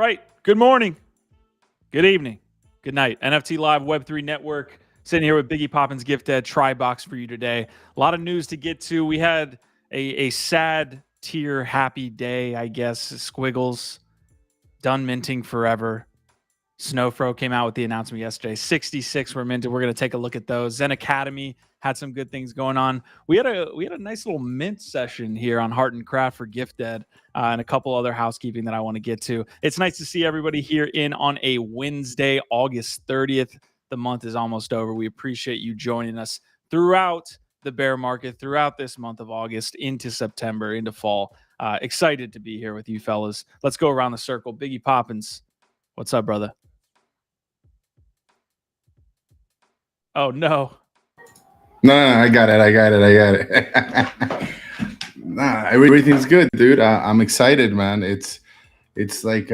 right. Good morning. Good evening. Good night. NFT Live Web3 Network. Sitting here with Biggie Poppins Gifdead Tri-Box for you today. A lot of news to get to. We had a sad tier happy day, I guess. Squiggles done minting forever. Snowfro came out with the announcement yesterday. 66 were minted. We're going to take a look at those. ZenAcademy had some good things going on. We had a nice little mint session here on Heart and Craft for Gifdead and a couple other housekeeping that I want to get to. It's nice to see everybody here in on a Wednesday, August 30th. The month is almost over. We appreciate you joining us throughout the bear market, throughout this month of August, into September, into fall. Excited to be here with you fellas. Let's go around the circle. Biggie Poppins, what's up, brother? Oh, no. No, I got it. Nah, everything's good, dude. I'm excited, man. It's like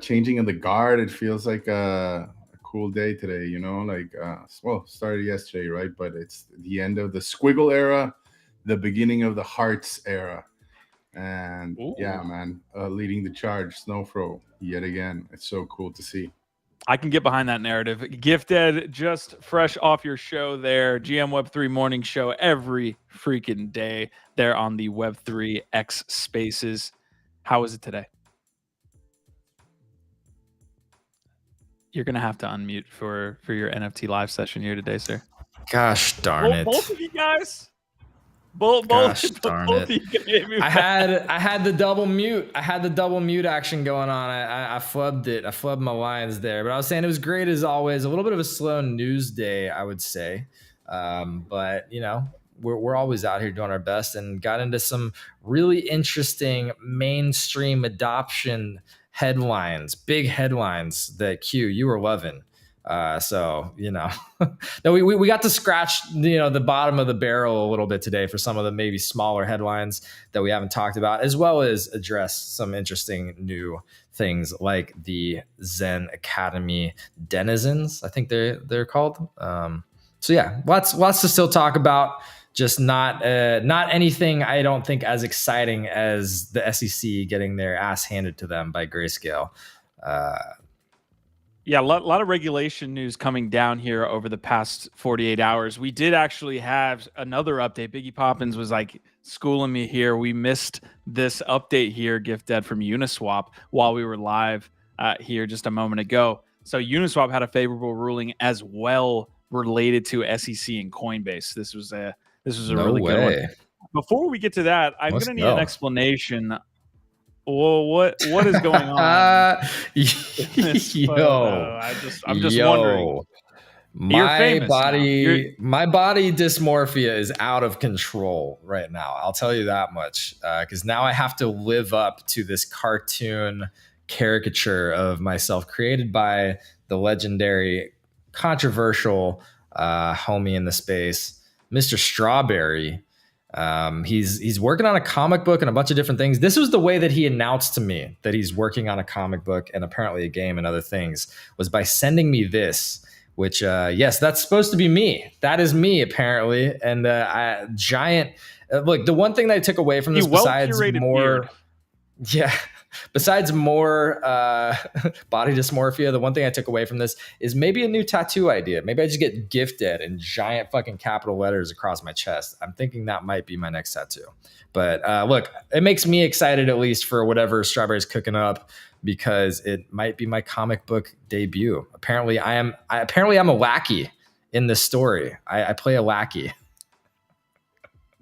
changing of the guard. It feels like a cool day today, you know, like started yesterday, right? But it's the end of the squiggle era, the beginning of the hearts era. And ooh, yeah, man, leading the charge, Snowfro, yet again. It's so cool to see. I can get behind that narrative. Gifdead, just fresh off your show there, GM Web3 morning show every freaking day there on the Web3 X Spaces. How was it today? You're going to have to unmute for your NFT live session here today, sir. Gosh darn it. Both of you guys? Both darn it. I had the double mute. I had the double mute action going on. I flubbed it. I flubbed my lines there. But I was saying it was great as always. A little bit of a slow news day, I would say. But you know, we're always out here doing our best and got into some really interesting mainstream adoption headlines, big headlines that Q you were loving. So, you know, no, we got to scratch, you know, the bottom of the barrel a little bit today for some of the maybe smaller headlines that we haven't talked about, as well as address some interesting new things like the ZenAcademy Denizens, I think they're called. So yeah, lots to still talk about. Just not anything I don't think as exciting as the SEC getting their ass handed to them by Grayscale. Yeah, a lot of regulation news coming down here over the past 48 hours. We did actually have another update. Biggie Poppins was like schooling me here. We missed this update here, Gifdead, from Uniswap while we were live here just a moment ago. So Uniswap had a favorable ruling as well related to SEC and Coinbase. This was a really good one. Before we get to that, I'm going to need an explanation. Well, what is going on? I'm just wondering. My body dysmorphia is out of control right now. I'll tell you that much. Because now I have to live up to this cartoon caricature of myself created by the legendary, controversial homie in the space, Mr. Strawberry. He's working on a comic book and a bunch of different things. This was the way that he announced to me that he's working on a comic book and apparently a game and other things, was by sending me this, which, yes, that's supposed to be me. That is me, apparently. And look, the one thing that I took away from this besides more body dysmorphia, the one thing I took away from this is maybe a new tattoo idea. Maybe I just get Gifdead in giant fucking capital letters across my chest. I'm thinking that might be my next tattoo. But look, it makes me excited at least for whatever Strawberry's cooking up, because it might be my comic book debut. Apparently I'm a lackey in this story. I play a lackey.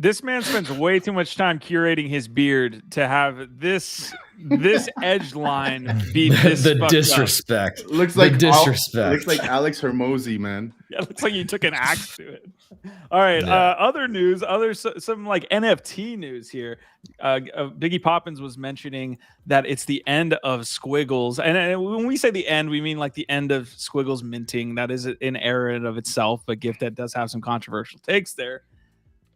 This man spends way too much time curating his beard to have this edge line be this the disrespect. Looks like disrespect. Looks like Alex Hermosi, man. Yeah, it looks like you took an axe to it. All right, other news, some like NFT news here. Biggie Poppins was mentioning that it's the end of Squiggles, and when we say the end, we mean like the end of Squiggles minting. That is an era in of itself, but Gifdead does have some controversial takes there.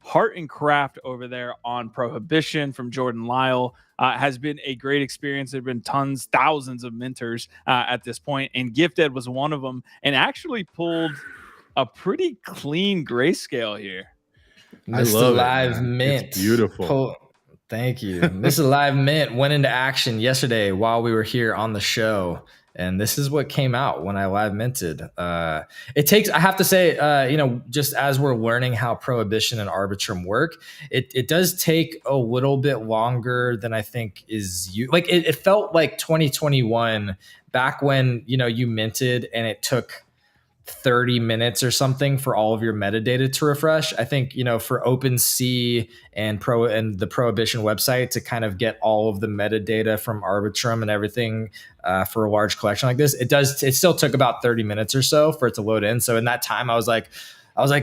Heart and Craft over there on Prohibition from Jordan Lyle has been a great experience. There have been thousands of minters at this point, and Gifdead was one of them, and actually pulled a pretty clean grayscale here. Mr. Live Mint. It's beautiful. Thank you. This is Live Mint went into action yesterday while we were here on the show. And this is what came out when I live minted. It takes, I have to say, just as we're learning how Prohibition and Arbitrum work, it does take a little bit longer than I think it felt like 2021 back when, you minted and it took 30 minutes or something for all of your metadata to refresh. I think, for OpenSea and the Prohibition website to kind of get all of the metadata from Arbitrum and everything for a large collection like this, it still took about 30 minutes or so for it to load in. So in that time, I was like,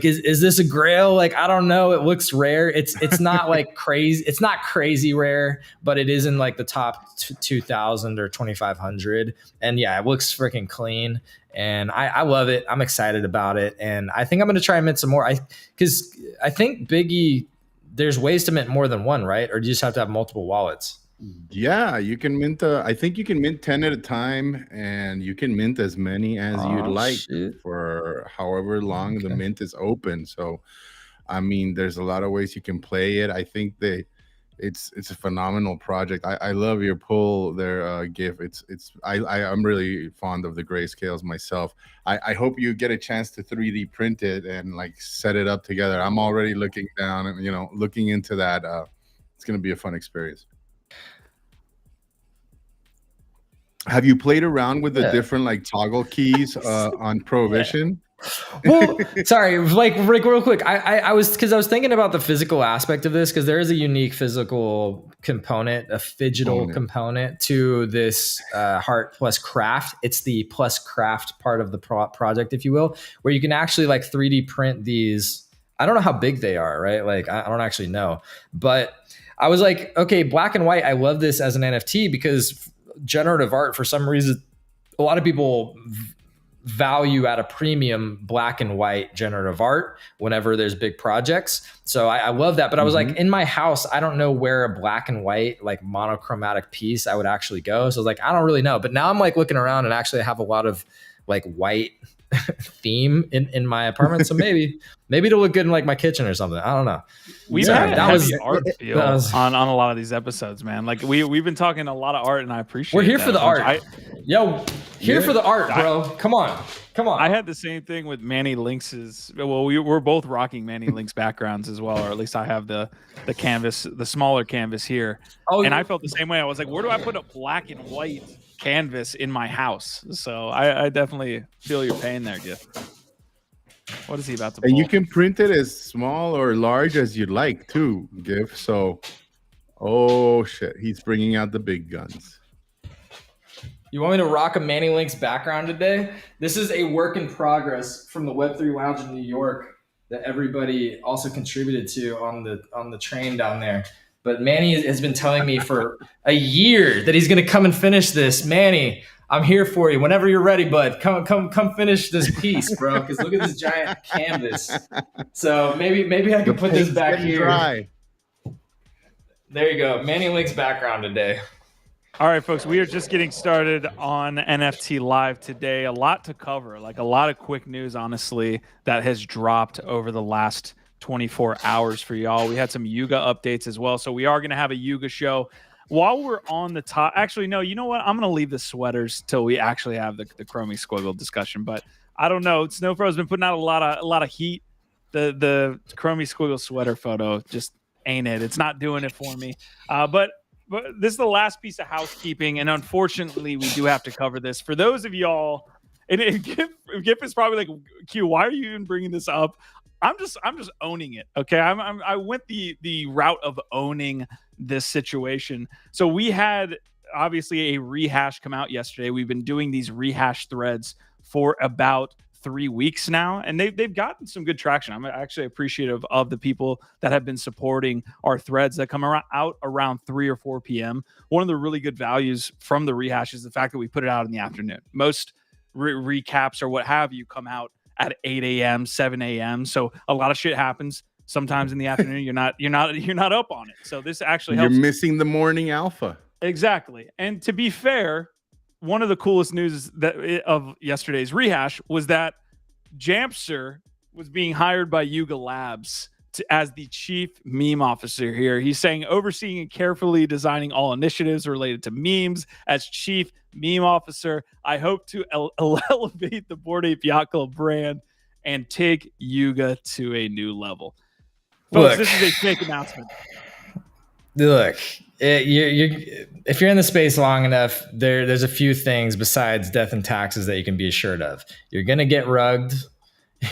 is this a grail? Like, I don't know. It looks rare. It's not like crazy. It's not crazy rare, but it is in like the top 2,000 or 2,500. And yeah, it looks freaking clean. And I love it. I'm excited about it. And I think I'm going to try and mint some more. Because I think Biggie, there's ways to mint more than one, right? Or do you just have to have multiple wallets? Yeah, you can mint. I think you can mint 10 at a time, and you can mint as many as you'd like for however long the mint is open. So, I mean, there's a lot of ways you can play it. I think it's a phenomenal project. I love your pull there, Gif. I'm really fond of the grayscales myself. I hope you get a chance to 3D print it and like set it up together. I'm already looking down and looking into that. It's gonna be a fun experience. Have you played around with the different like toggle keys on Prohibition? Well, sorry, like real quick. I was thinking about the physical aspect of this, because there is a unique physical component, a phygital component to this Heart plus Craft. It's the plus Craft part of the project, if you will, where you can actually like 3D print these. I don't know how big they are, right? Like I don't actually know, but I was like, okay, black and white. I love this as an NFT because generative art, for some reason, a lot of people value at a premium black and white generative art whenever there's big projects. So I love that. But I was like, in my house, I don't know where a black and white, like monochromatic piece I would actually go. So I was like, I don't really know. But now I'm like looking around and actually have a lot of like white theme in my apartment. So maybe it'll look good in like my kitchen or something. I don't know. We've had heavy art feel on a lot of these episodes, man. Like we've been talking a lot of art, and I appreciate. We're here for the art. Here for the art, bro. Come on. I had the same thing with Manny Lynx's. Well, we're both rocking Manny Lynx backgrounds as well, or at least I have the canvas, the smaller canvas here. And I felt the same way. I was like, where do I put a black and white canvas in my house? So I definitely feel your pain there, Gif. What is he about to pull? And you can print it as small or large as you'd like too, Gif. So, oh shit, he's bringing out the big guns. You want me to rock a Manny Lynx background today? This is a work in progress from the Web3 Lounge in New York that everybody also contributed to on the train down there. But Manny has been telling me for a year that he's going to come and finish this. Manny, I'm here for you. Whenever you're ready, bud, come finish this piece, bro. Because look at this giant canvas. So maybe I can put this back here. Dry. There you go. Manny Lynx background today. All right, folks, we are just getting started on NFT Live today. A lot to cover, like a lot of quick news, honestly, that has dropped over the last 24 hours for y'all. We had some Yuga updates as well. So we are going to have a Yuga show. While we're on the top, actually, no, you know what? I'm going to leave the sweaters till we actually have the Chromie Squiggle discussion. But I don't know. Snowfro's been putting out a lot of heat. The Chromie Squiggle sweater photo just ain't it. It's not doing it for me. But this is the last piece of housekeeping, and unfortunately, we do have to cover this. For those of y'all, and Gif is probably like, Q, why are you even bringing this up? I'm just owning it. Okay, I went the route of owning this situation. So we had obviously a rehash come out yesterday. We've been doing these rehash threads for about 3 weeks now, and they've gotten some good traction. I'm actually appreciative of the people that have been supporting our threads that come out around 3 or 4 p.m. One of the really good values from the rehash is the fact that we put it out in the afternoon. Most recaps or what have you come out at 8 a.m., 7 a.m. So a lot of shit happens sometimes in the afternoon. You're not up on it. So this actually helps. You're missing the morning alpha. Exactly. And to be fair, one of the coolest news of yesterday's rehash was that Jampster was being hired by Yuga Labs as the chief meme officer here. He's saying overseeing and carefully designing all initiatives related to memes. As chief meme officer, I hope to elevate the Bored Ape Yacht Club brand and take Yuga to a new level. Folks, this is a fake announcement. Look, if you're in the space long enough, there's a few things besides death and taxes that you can be assured of. You're gonna get rugged.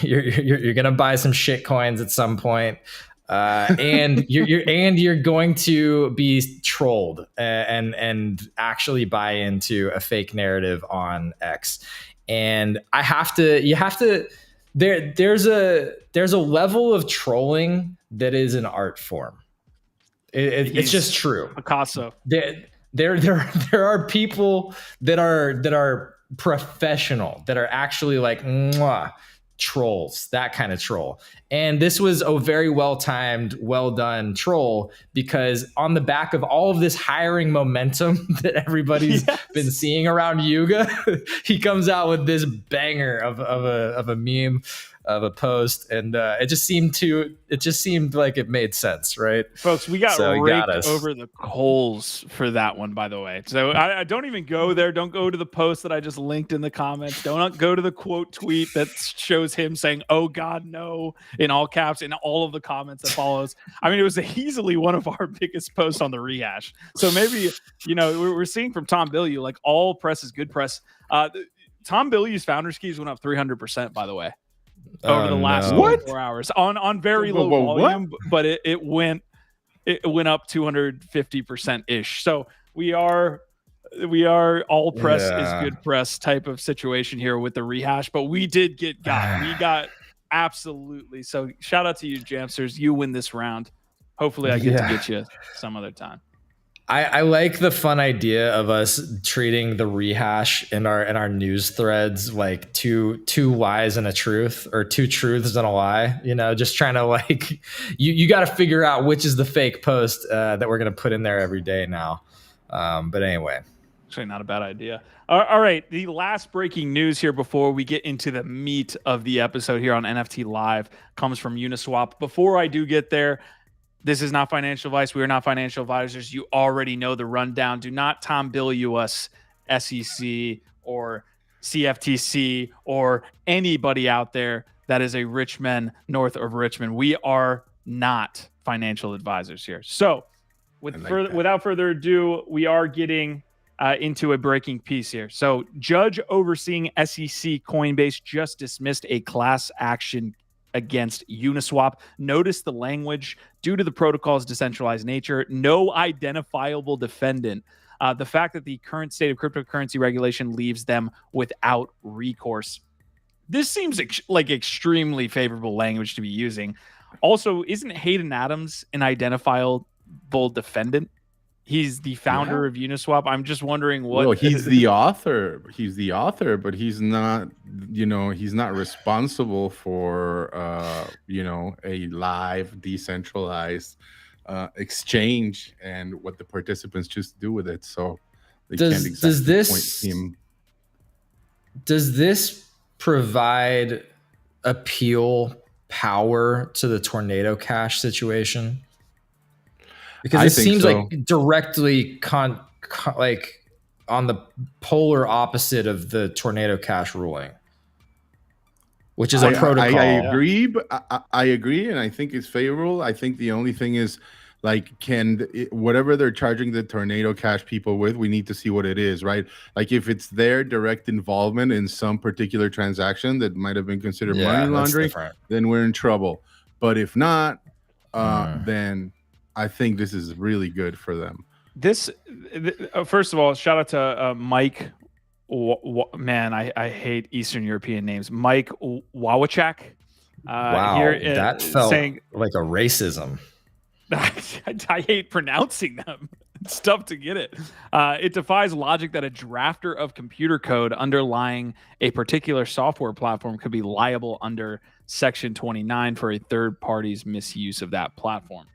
You're gonna buy some shit coins at some point, and you're going to be trolled and actually buy into a fake narrative on X. And there's a level of trolling that is an art form. It's just true. Picasso. There are people that are professional, that are actually like trolls, that kind of troll. And this was a very well-timed, well-done troll, because on the back of all of this hiring momentum that everybody's been seeing around Yuga, he comes out with this banger of a meme, of a post, and it just seemed like it made sense, right? Folks, we got raked over the coals for that one, by the way. So I don't even go there. Don't go to the post that I just linked in the comments. Don't go to the quote tweet that shows him saying, "Oh God, no," in all caps in all of the comments that follows. I mean, it was easily one of our biggest posts on the rehash. So maybe, we're seeing from Tom Bilyeu, like, all press is good press. Tom Bilyeu's founders keys went up 300%, by the way, over the last 24 hours on very low volume, but it went up 250% ish. So we are all press is good press type of situation here with the rehash, but we did get got. We got absolutely. So shout out to you, Jamsters. You win this round. Hopefully I get to get you some other time. I like the fun idea of us treating the rehash in our news threads like two lies and a truth, or two truths and a lie. Just trying to, like, you got to figure out which is the fake post that we're gonna put in there every day now. But anyway, actually not a bad idea. All right, the last breaking news here before we get into the meat of the episode here on NFT Live comes from Uniswap. Before I do get there, this is not financial advice. We are not financial advisors. You already know the rundown. Do not Tom Bilyeu us, SEC or CFTC or anybody out there that is a rich man north of Richmond. We are not financial advisors here. So without further ado, we are getting into a breaking piece here. So judge overseeing SEC Coinbase just dismissed a class action against Uniswap. Notice the language: due to the protocol's decentralized nature, no identifiable defendant. The fact that the current state of cryptocurrency regulation leaves them without recourse. This seems like extremely favorable language to be using. Also, isn't Hayden Adams an identifiable defendant? He's the founder of Uniswap. I'm just wondering what. Well, he's the author. He's the author, but he's not. He's not responsible for a live, decentralized exchange and what the participants choose to do with it. So they can't exactly point him. Does this provide appeal power to the Tornado Cash situation? Because it seems like directly like on the polar opposite of the Tornado Cash ruling, which is a protocol. I agree, but I agree, and I think it's favorable. I think the only thing is, like, whatever they're charging the Tornado Cash people with, we need to see what it is, right? Like, if it's their direct involvement in some particular transaction that might have been considered money laundering, then we're in trouble. But if not, then I think this is really good for them. First of all, shout out to Mike. Man, I hate Eastern European names. Mike Wawachak. Wow, that felt like a racism. I hate pronouncing them. It's tough to get it. It defies logic that a drafter of computer code underlying a particular software platform could be liable under Section 29 for a third party's misuse of that platform.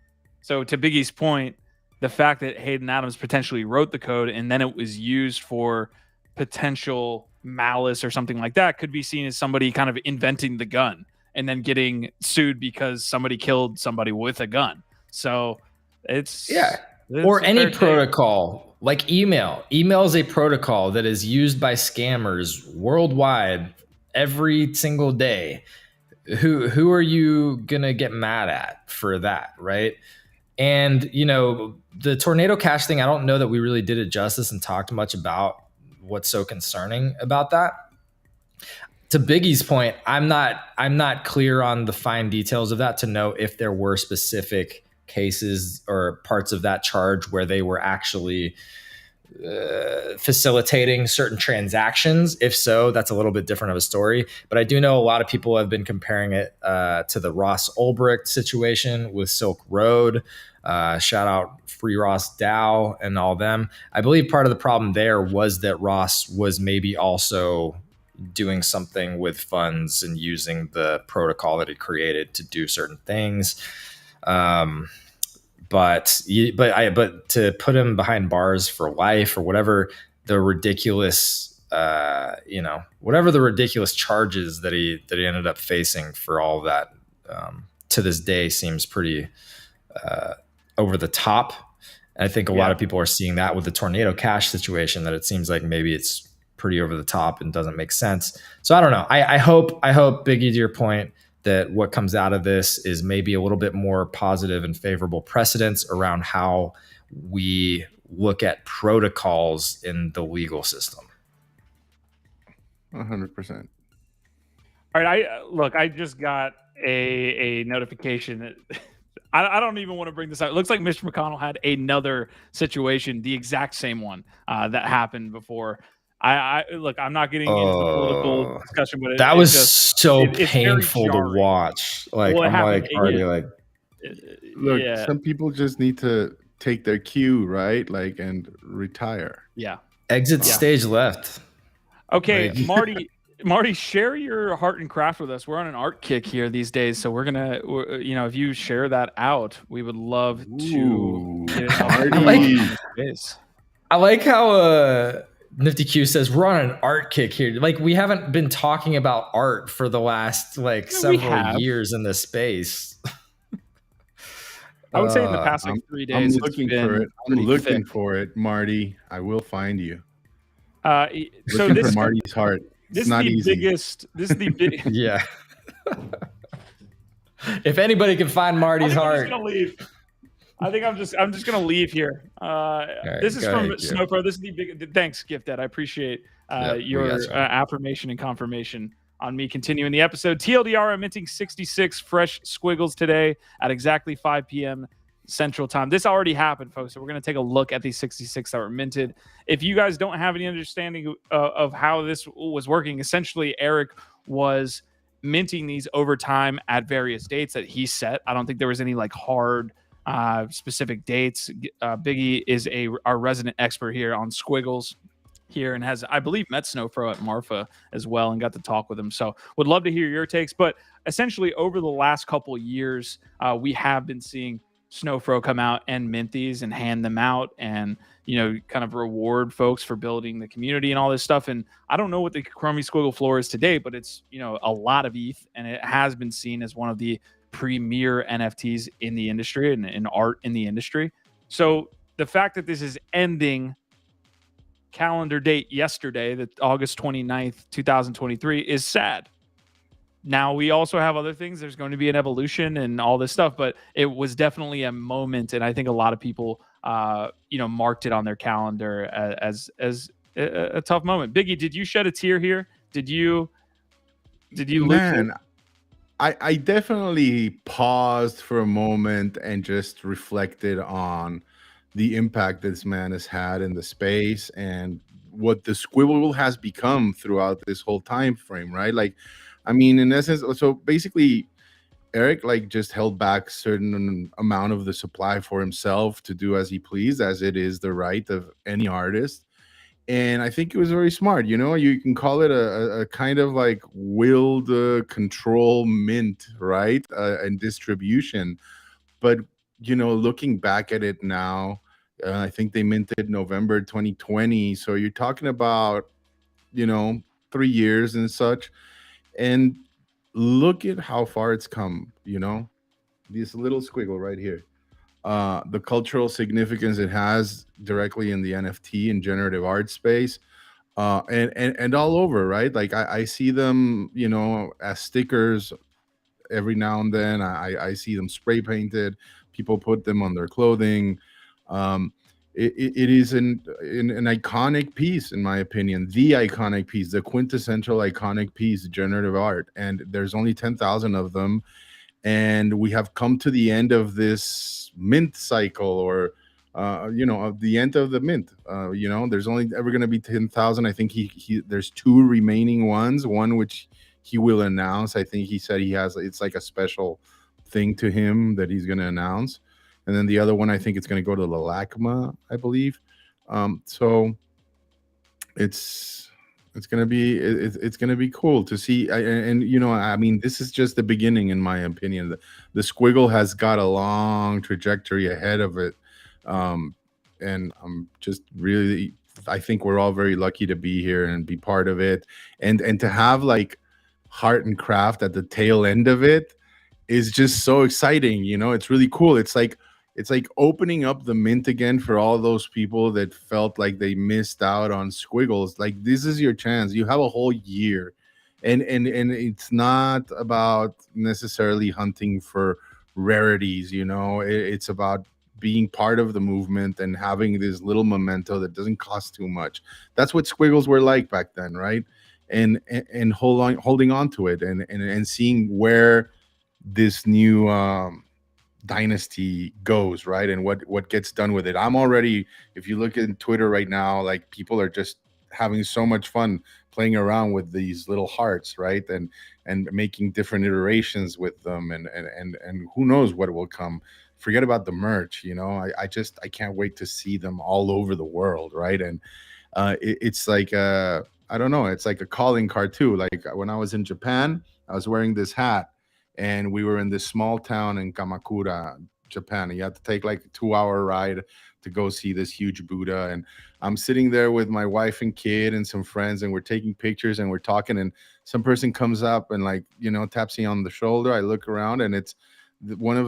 So to Biggie's point, the fact that Hayden Adams potentially wrote the code and then it was used for potential malice or something like that could be seen as somebody kind of inventing the gun and then getting sued because somebody killed somebody with a gun. So it's or any protocol like email. Email is a protocol that is used by scammers worldwide every single day. Who are you gonna get mad at for that, right? And you know, the Tornado Cash thing, I don't know that we really did it justice and talked much about what's so concerning about that. To Biggie's point, I'm not clear on the fine details of that to know if there were specific cases or parts of that charge where they were actually facilitating certain transactions. If so, that's a little bit different of a story. But I do know a lot of people have been comparing it to the Ross Ulbricht situation with Silk Road. Shout out Free Ross DAO and all them. I believe part of the problem there was that Ross was maybe also doing something with funds and using the protocol that he created to do certain things. But to put him behind bars for life or whatever the ridiculous, whatever the ridiculous charges that he ended up facing for all of that, to this day seems pretty over the top. And I think a lot of people are seeing that with the Tornado Cash situation, that it seems like maybe it's pretty over the top and doesn't make sense. So I don't know. I hope Biggie, to your point, that what comes out of this is maybe a little bit more positive and favorable precedents around how we look at protocols in the legal system. 100%. All right, I just got a notification that I don't even want to bring this up. It looks like Mr. McConnell had another situation, the exact same one that happened before. Look, I'm not getting into the political discussion, but that was so painful to watch. Like, I'm like already like, look, some people just need to take their cue, right? Like, and retire. Yeah. Exit stage left. Okay, like, Marty, share your art and craft with us. We're on an art kick here these days, so we're gonna, if you share that out, we would love to. I like how Nifty Q says we're on an art kick here. Like, we haven't been talking about art for the last several years in this space. I would say in the past 3 days. I'm looking for it. I'm looking for it, Marty. I will find you. So this for Marty's heart. This is the biggest. This is the big. Yeah. If anybody can find Marty's heart, I'm just gonna leave. I think I'm just gonna leave here. This is from Snowpro. This is the big. Thanks, Gifdead. I appreciate your affirmation and confirmation on me continuing the episode. TLDR, I'm minting 66 fresh squiggles today at exactly 5 p.m. Central Time. This already happened, folks. So we're going to take a look at these 66 that were minted. If you guys don't have any understanding of how this was working, essentially Eric was minting these over time at various dates that he set. I don't think there was any like hard specific dates. Biggie is our resident expert here on squiggles here and has, I believe, met Snowfro at Marfa as well and got to talk with him. So would love to hear your takes. But essentially over the last couple of years, we have been seeing Snowfro come out and mint these and hand them out and, kind of reward folks for building the community and all this stuff. And I don't know what the Chromie Squiggle floor is today, but it's, a lot of ETH, and it has been seen as one of the premier NFTs in the industry and in art in the industry. So the fact that this is ending calendar date yesterday, that August 29th, 2023 is sad. Now, we also have other things. There's going to be an evolution and all this stuff, but it was definitely a moment. And I think a lot of people, marked it on their calendar as a tough moment. Biggie, did you shed a tear here? Did you Man, I definitely paused for a moment and just reflected on the impact this man has had in the space and what the Squiggle has become throughout this whole time frame, right? Like, I mean, in essence, so basically, Eric just held back certain amount of the supply for himself to do as he pleased, as it is the right of any artist. And I think it was very smart. You can call it a kind of like willed control mint, right? And distribution. But, looking back at it now, I think they minted November 2020. So you're talking about, 3 years and such. And look at how far it's come. You know, this little squiggle right here. The cultural significance it has directly in the NFT and generative art space, and all over, right? Like I see them, you know, as stickers every now and then. I see them spray painted. People put them on their clothing. Um, it is an iconic piece, in my opinion, the iconic piece, the quintessential iconic piece, generative art. And there's only 10,000 of them, and we have come to the end of this mint cycle, or you know, of the end of the mint. You know, there's only ever going to be 10,000. I think he there's 2 remaining ones, one which he will announce. I think he said he has, it's like a special thing to him that he's going to announce, and then the other one, I think it's going to go to the LACMA, I believe. So it's gonna be it's gonna be cool to see. And you know, I mean, this is just the beginning, in my opinion. The squiggle has got a long trajectory ahead of it, and I'm just really, I think we're all very lucky to be here and be part of it, and to have like heart and craft at the tail end of it is just so exciting. You know, it's really cool. It's like opening up the mint again for all those people that felt like they missed out on squiggles. Like, this is your chance. You have a whole year, and it's not about necessarily hunting for rarities. You know, it's about being part of the movement and having this little memento that doesn't cost too much. That's what squiggles were like back then, right? And holding on to it, and seeing where this new dynasty goes, right? And what gets done with it. I'm already, if you look at Twitter right now, like, people are just having so much fun playing around with these little hearts, right? And making different iterations with them, and who knows what will come. Forget about the merch, you know. I can't wait to see them all over the world, right? And it's like I don't know, it's like a calling card too. Like, when I was in Japan, I was wearing this hat, and we were in this small town in Kamakura, Japan. And you had to take like a 2-hour ride to go see this huge Buddha. And I'm sitting there with my wife and kid and some friends, and we're taking pictures and we're talking. And some person comes up and, like, you know, taps me on the shoulder. I look around, and it's one of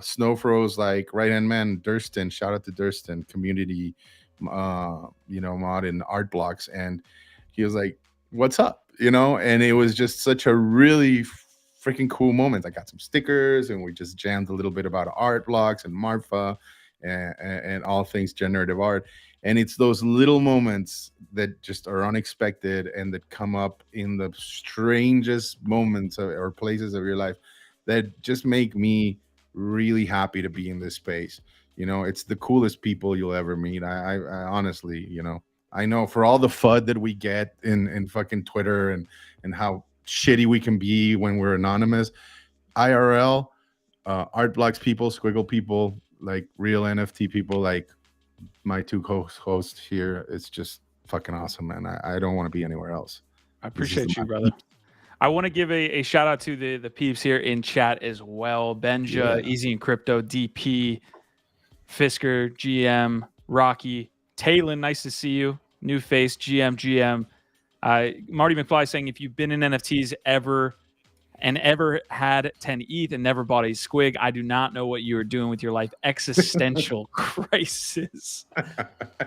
Snowfro's like right-hand man, Durston. Shout out to Durston, community, you know, mod in art blocks. And he was like, "What's up?" You know, and it was just such a really freaking cool moment. I got some stickers, and we just jammed a little bit about art blocks and Marfa, and all things generative art. And it's those little moments that just are unexpected and that come up in the strangest moments or places of your life that just make me really happy to be in this space. You know, it's the coolest people you'll ever meet. I honestly, you know, I know, for all the FUD that we get in fucking Twitter, and how shitty we can be when we're anonymous, IRL, art blocks people, squiggle people, like real NFT people, like my 2 co-hosts here. It's just fucking awesome, man. I don't want to be anywhere else. I appreciate you, brother. I want to give a shout out to the peeps here in chat as well. Benja, Easy and Crypto, DP, Fisker, GM, Rocky, Talon, nice to see you. New face, GM. Marty McFly saying, if you've been in NFTs ever had 10 ETH and never bought a squig, I do not know what you are doing with your life. Existential crisis.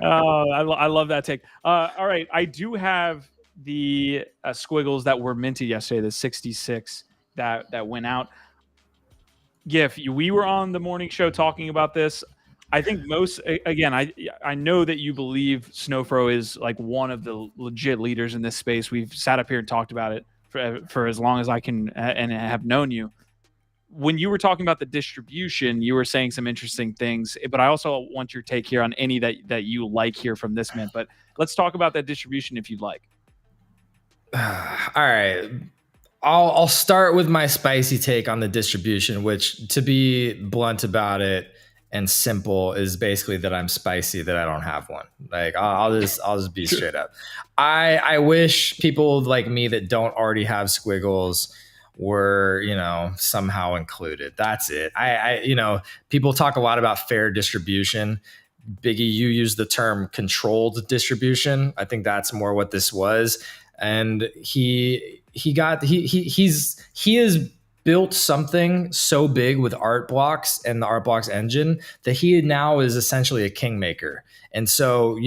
Oh, I love that take. All right, I do have the squiggles that were minted yesterday, the 66 that went out. Gif, we were on the morning show talking about this. I think I know that you believe Snowfro is like one of the legit leaders in this space. We've sat up here and talked about it for as long as I can and have known you. When you were talking about the distribution, you were saying some interesting things, but I also want your take here on any that you like here from this mint. But let's talk about that distribution if you'd like. All right. I'll start with my spicy take on the distribution, which, to be blunt about it and simple, is basically that I'm spicy that I don't have one. Like, I'll just be straight up. I wish people like me that don't already have squiggles were, you know, somehow included. That's it. I you know, people talk a lot about fair distribution. Biggie, you use the term controlled distribution. I think that's more what this was. And he has built something so big with art blocks and the art blocks engine that he now is essentially a kingmaker. And so,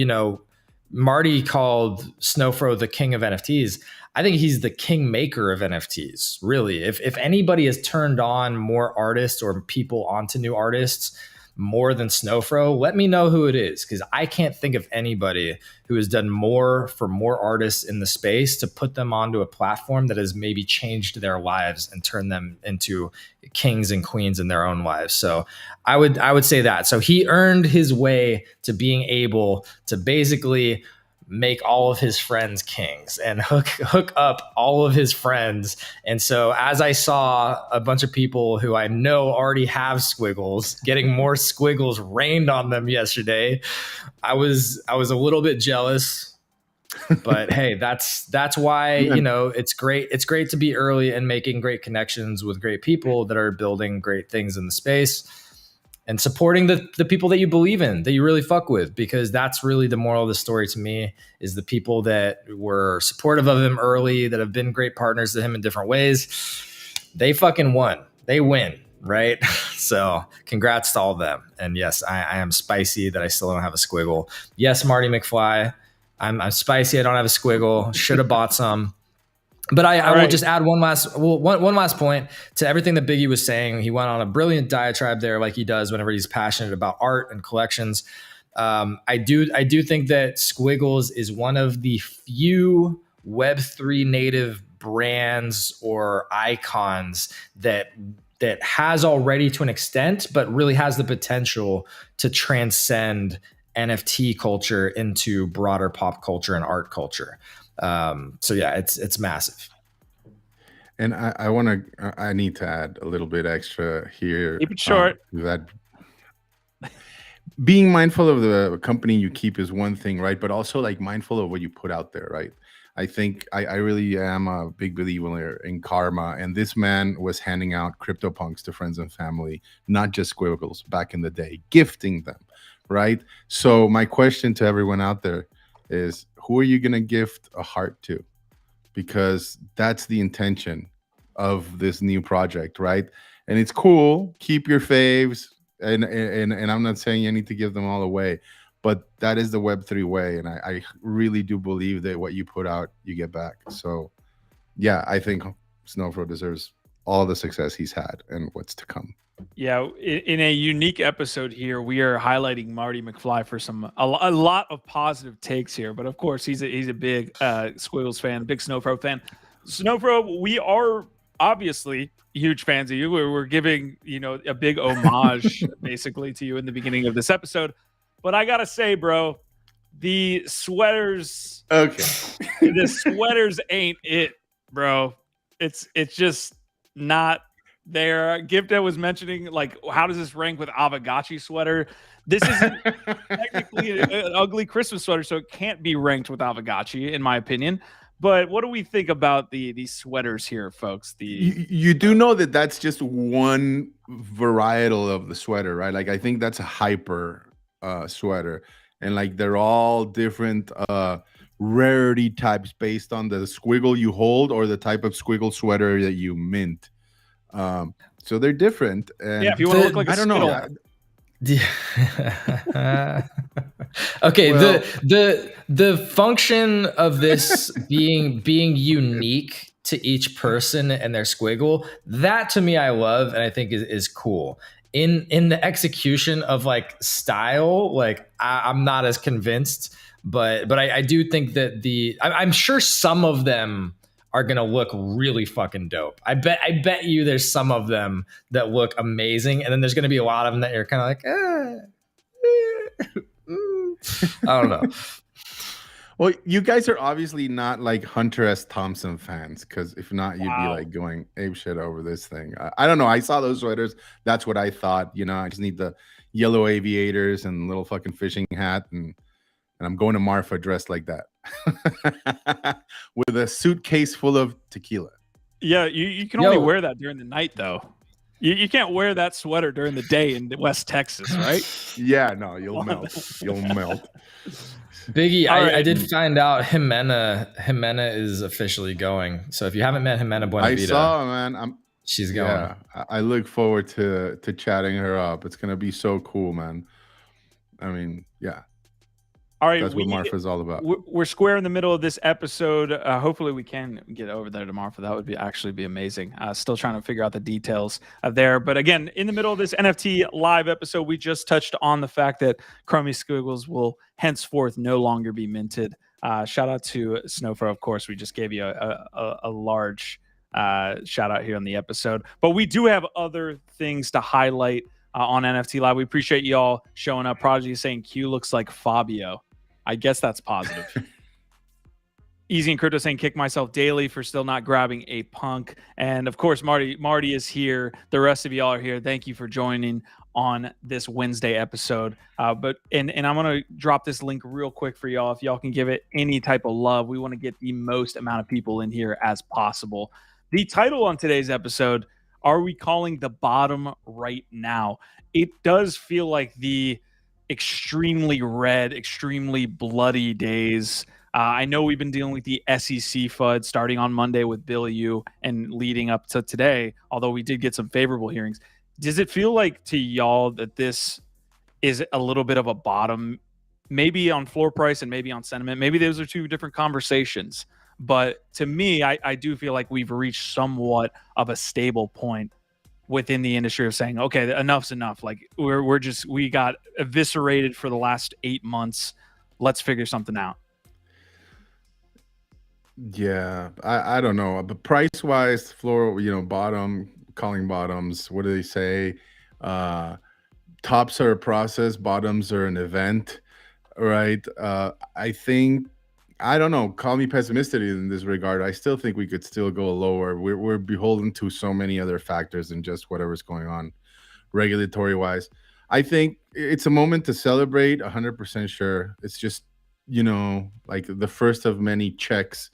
Marty called Snowfro the king of NFTs. I think he's the kingmaker of NFTs, really. If anybody has turned on more artists or people onto new artists more than Snowfro, let me know who it is, because I can't think of anybody who has done more for more artists in the space to put them onto a platform that has maybe changed their lives and turned them into kings and queens in their own lives. So I would say that. So he earned his way to being able to basically make all of his friends kings and hook up all of his friends. And so as I saw a bunch of people who I know already have squiggles getting more squiggles rained on them yesterday, I was a little bit jealous. But hey, that's why, it's great to be early and making great connections with great people that are building great things in the space. And supporting the people that you believe in, that you really fuck with, because that's really the moral of the story to me, is the people that were supportive of him early, that have been great partners to him in different ways. They fucking won. They win, right? So congrats to all of them. And yes, I am spicy that I still don't have a squiggle. Yes, Marty McFly, I'm spicy. I don't have a squiggle. Should have bought some. But I will just add one last point to everything that Biggie was saying. He went on a brilliant diatribe there, like he does whenever he's passionate about art and collections. I do think that Squiggles is one of the few Web3 native brands or icons that has already, to an extent, but really has the potential to transcend NFT culture into broader pop culture and art culture. So yeah, it's massive. And I need to add a little bit extra here. Keep it short. That being mindful of the company you keep is one thing, right? But also like mindful of what you put out there, right? I think I really am a big believer in karma, and this man was handing out CryptoPunks to friends and family, not just Squiggles back in the day, gifting them, right? So my question to everyone out there is, who are you going to gift a heart to? Because that's the intention of this new project, right? And it's cool. Keep your faves. And I'm not saying you need to give them all away, but that is the Web3 way. And I really do believe that what you put out, you get back. So yeah, I think Snowfro deserves all the success he's had and what's to come. Yeah, in a unique episode here, we are highlighting Marty McFly for a lot of positive takes here. But of course, he's a big Squiggles fan, big Snowfro fan. Snowfro, we are obviously huge fans of you. We're giving a big homage basically to you in the beginning of this episode. But I gotta say, bro, the sweaters. Okay. The sweaters ain't it, bro. It's just not there. Gifdead was mentioning, like, how does this rank with Avagachi sweater? This isn't technically an ugly Christmas sweater, so it can't be ranked with Avagachi, in my opinion. But what do we think about these sweaters here, folks? You do know that that's just one varietal of the sweater, right? Like, I think that's a hyper sweater, and like they're all different rarity types based on the squiggle you hold or the type of squiggle sweater that you mint. So they're different. And yeah, if you want to look like I don't know. Okay, well, the function of this being unique to each person and their squiggle, that to me I love and I think is cool. In the execution of like style, like I'm not as convinced, but I do think that I'm sure some of them are gonna look really fucking dope. I bet you there's some of them that look amazing, and then there's gonna be a lot of them that you're kind of like, I don't know. Well, you guys are obviously not like Hunter S. Thompson fans, because if not, you'd be like going ape shit over this thing. I don't know. I saw those sweaters. That's what I thought. I just need the yellow aviators and little fucking fishing hat, and I'm going to Marfa dressed like that. With a suitcase full of tequila. Yeah, you can only wear that during the night, though. You can't wear that sweater during the day in West Texas, right? Yeah, no, you'll melt. You'll melt. Biggie, All I right. did find out Jimena is officially going. So if you haven't met Jimena Buenavida, I saw, man. She's going. Yeah, I look forward to chatting her up. It's gonna be so cool, man. I mean, yeah. All right, That's what Marfa's all about. We're square in the middle of this episode. Hopefully, we can get over there tomorrow. That would actually be amazing. Still trying to figure out the details of there. But again, in the middle of this NFT live episode, we just touched on the fact that Chromie Squiggles will henceforth no longer be minted. Shout out to Snowfro, of course. We just gave you a large shout out here on the episode. But we do have other things to highlight on NFT Live. We appreciate y'all showing up. Prodigy is saying Q looks like Fabio. I guess that's positive. Easy and Crypto saying kick myself daily for still not grabbing a punk. And of course, Marty is here. The rest of y'all are here. Thank you for joining on this Wednesday episode. But I'm going to drop this link real quick for y'all. If y'all can give it any type of love, we want to get the most amount of people in here as possible. The title on today's episode, are we calling the bottom right now? It does feel like the extremely red, extremely bloody days. I know we've been dealing with the SEC FUD starting on Monday with Bill Yu and leading up to today, although we did get some favorable hearings. Does it feel like to y'all that this is a little bit of a bottom, maybe on floor price and maybe on sentiment? Maybe those are two different conversations. But to me, I do feel like we've reached somewhat of a stable point within the industry of saying, okay, enough's enough. Like we got eviscerated for the last 8 months. Let's figure something out. Yeah, I don't know. But price wise, floor, bottom, calling bottoms. What do they say? Tops are a process, bottoms are an event, right? I think, I don't know, call me pessimistic in this regard. I still think we could still go lower. We're beholden to so many other factors than just whatever's going on regulatory wise. I think it's a moment to celebrate, 100% sure. It's just, like the first of many checks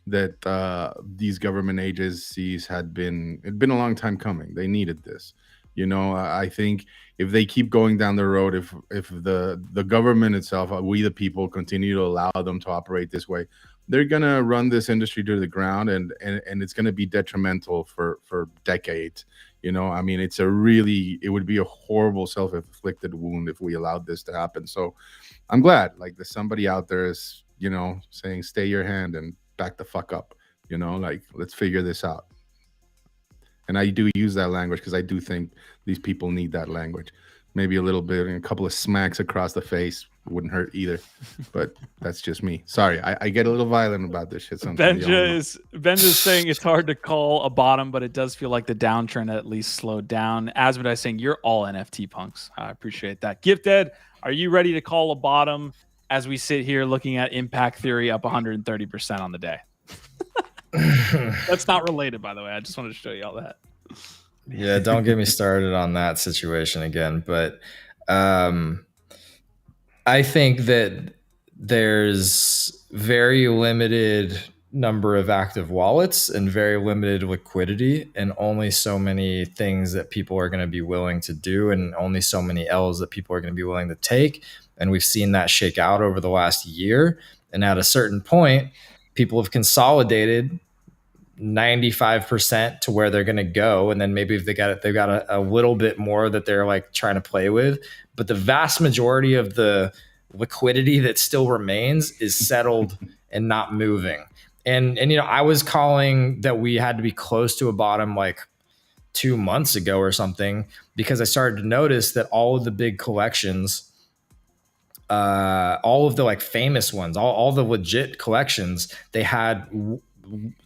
that these government agencies it'd been a long time coming. They needed this. I think if they keep going down the road, if the government itself, we the people, continue to allow them to operate this way, they're gonna run this industry to the ground, and it's gonna be detrimental for decades. I mean, it would be a horrible self-inflicted wound if we allowed this to happen. So I'm glad like there's somebody out there is saying stay your hand and back the fuck up. Like let's figure this out. And I do use that language because I do think these people need that language. Maybe a little bit, and a couple of smacks across the face wouldn't hurt either. But that's just me. Sorry, I get a little violent about this shit sometimes. Benja's saying it's hard to call a bottom, but it does feel like the downtrend at least slowed down. Asmodai saying you're all NFT punks. I appreciate that. Gifdead, are you ready to call a bottom as we sit here looking at Impact Theory up 130% on the day? That's not related, by the way. I just wanted to show you all that. Yeah, don't get me started on that situation again. But I think that there's very limited number of active wallets and very limited liquidity, and only so many things that people are going to be willing to do, and only so many L's that people are going to be willing to take. And we've seen that shake out over the last year. And at a certain point, people have consolidated 95% to where they're going to go. And then maybe if they've got a little bit more that they're like trying to play with. But the vast majority of the liquidity that still remains is settled and not moving. And I was calling that we had to be close to a bottom like 2 months ago or something, because I started to notice that all of the big collections, all of the like famous ones, all the legit collections, they had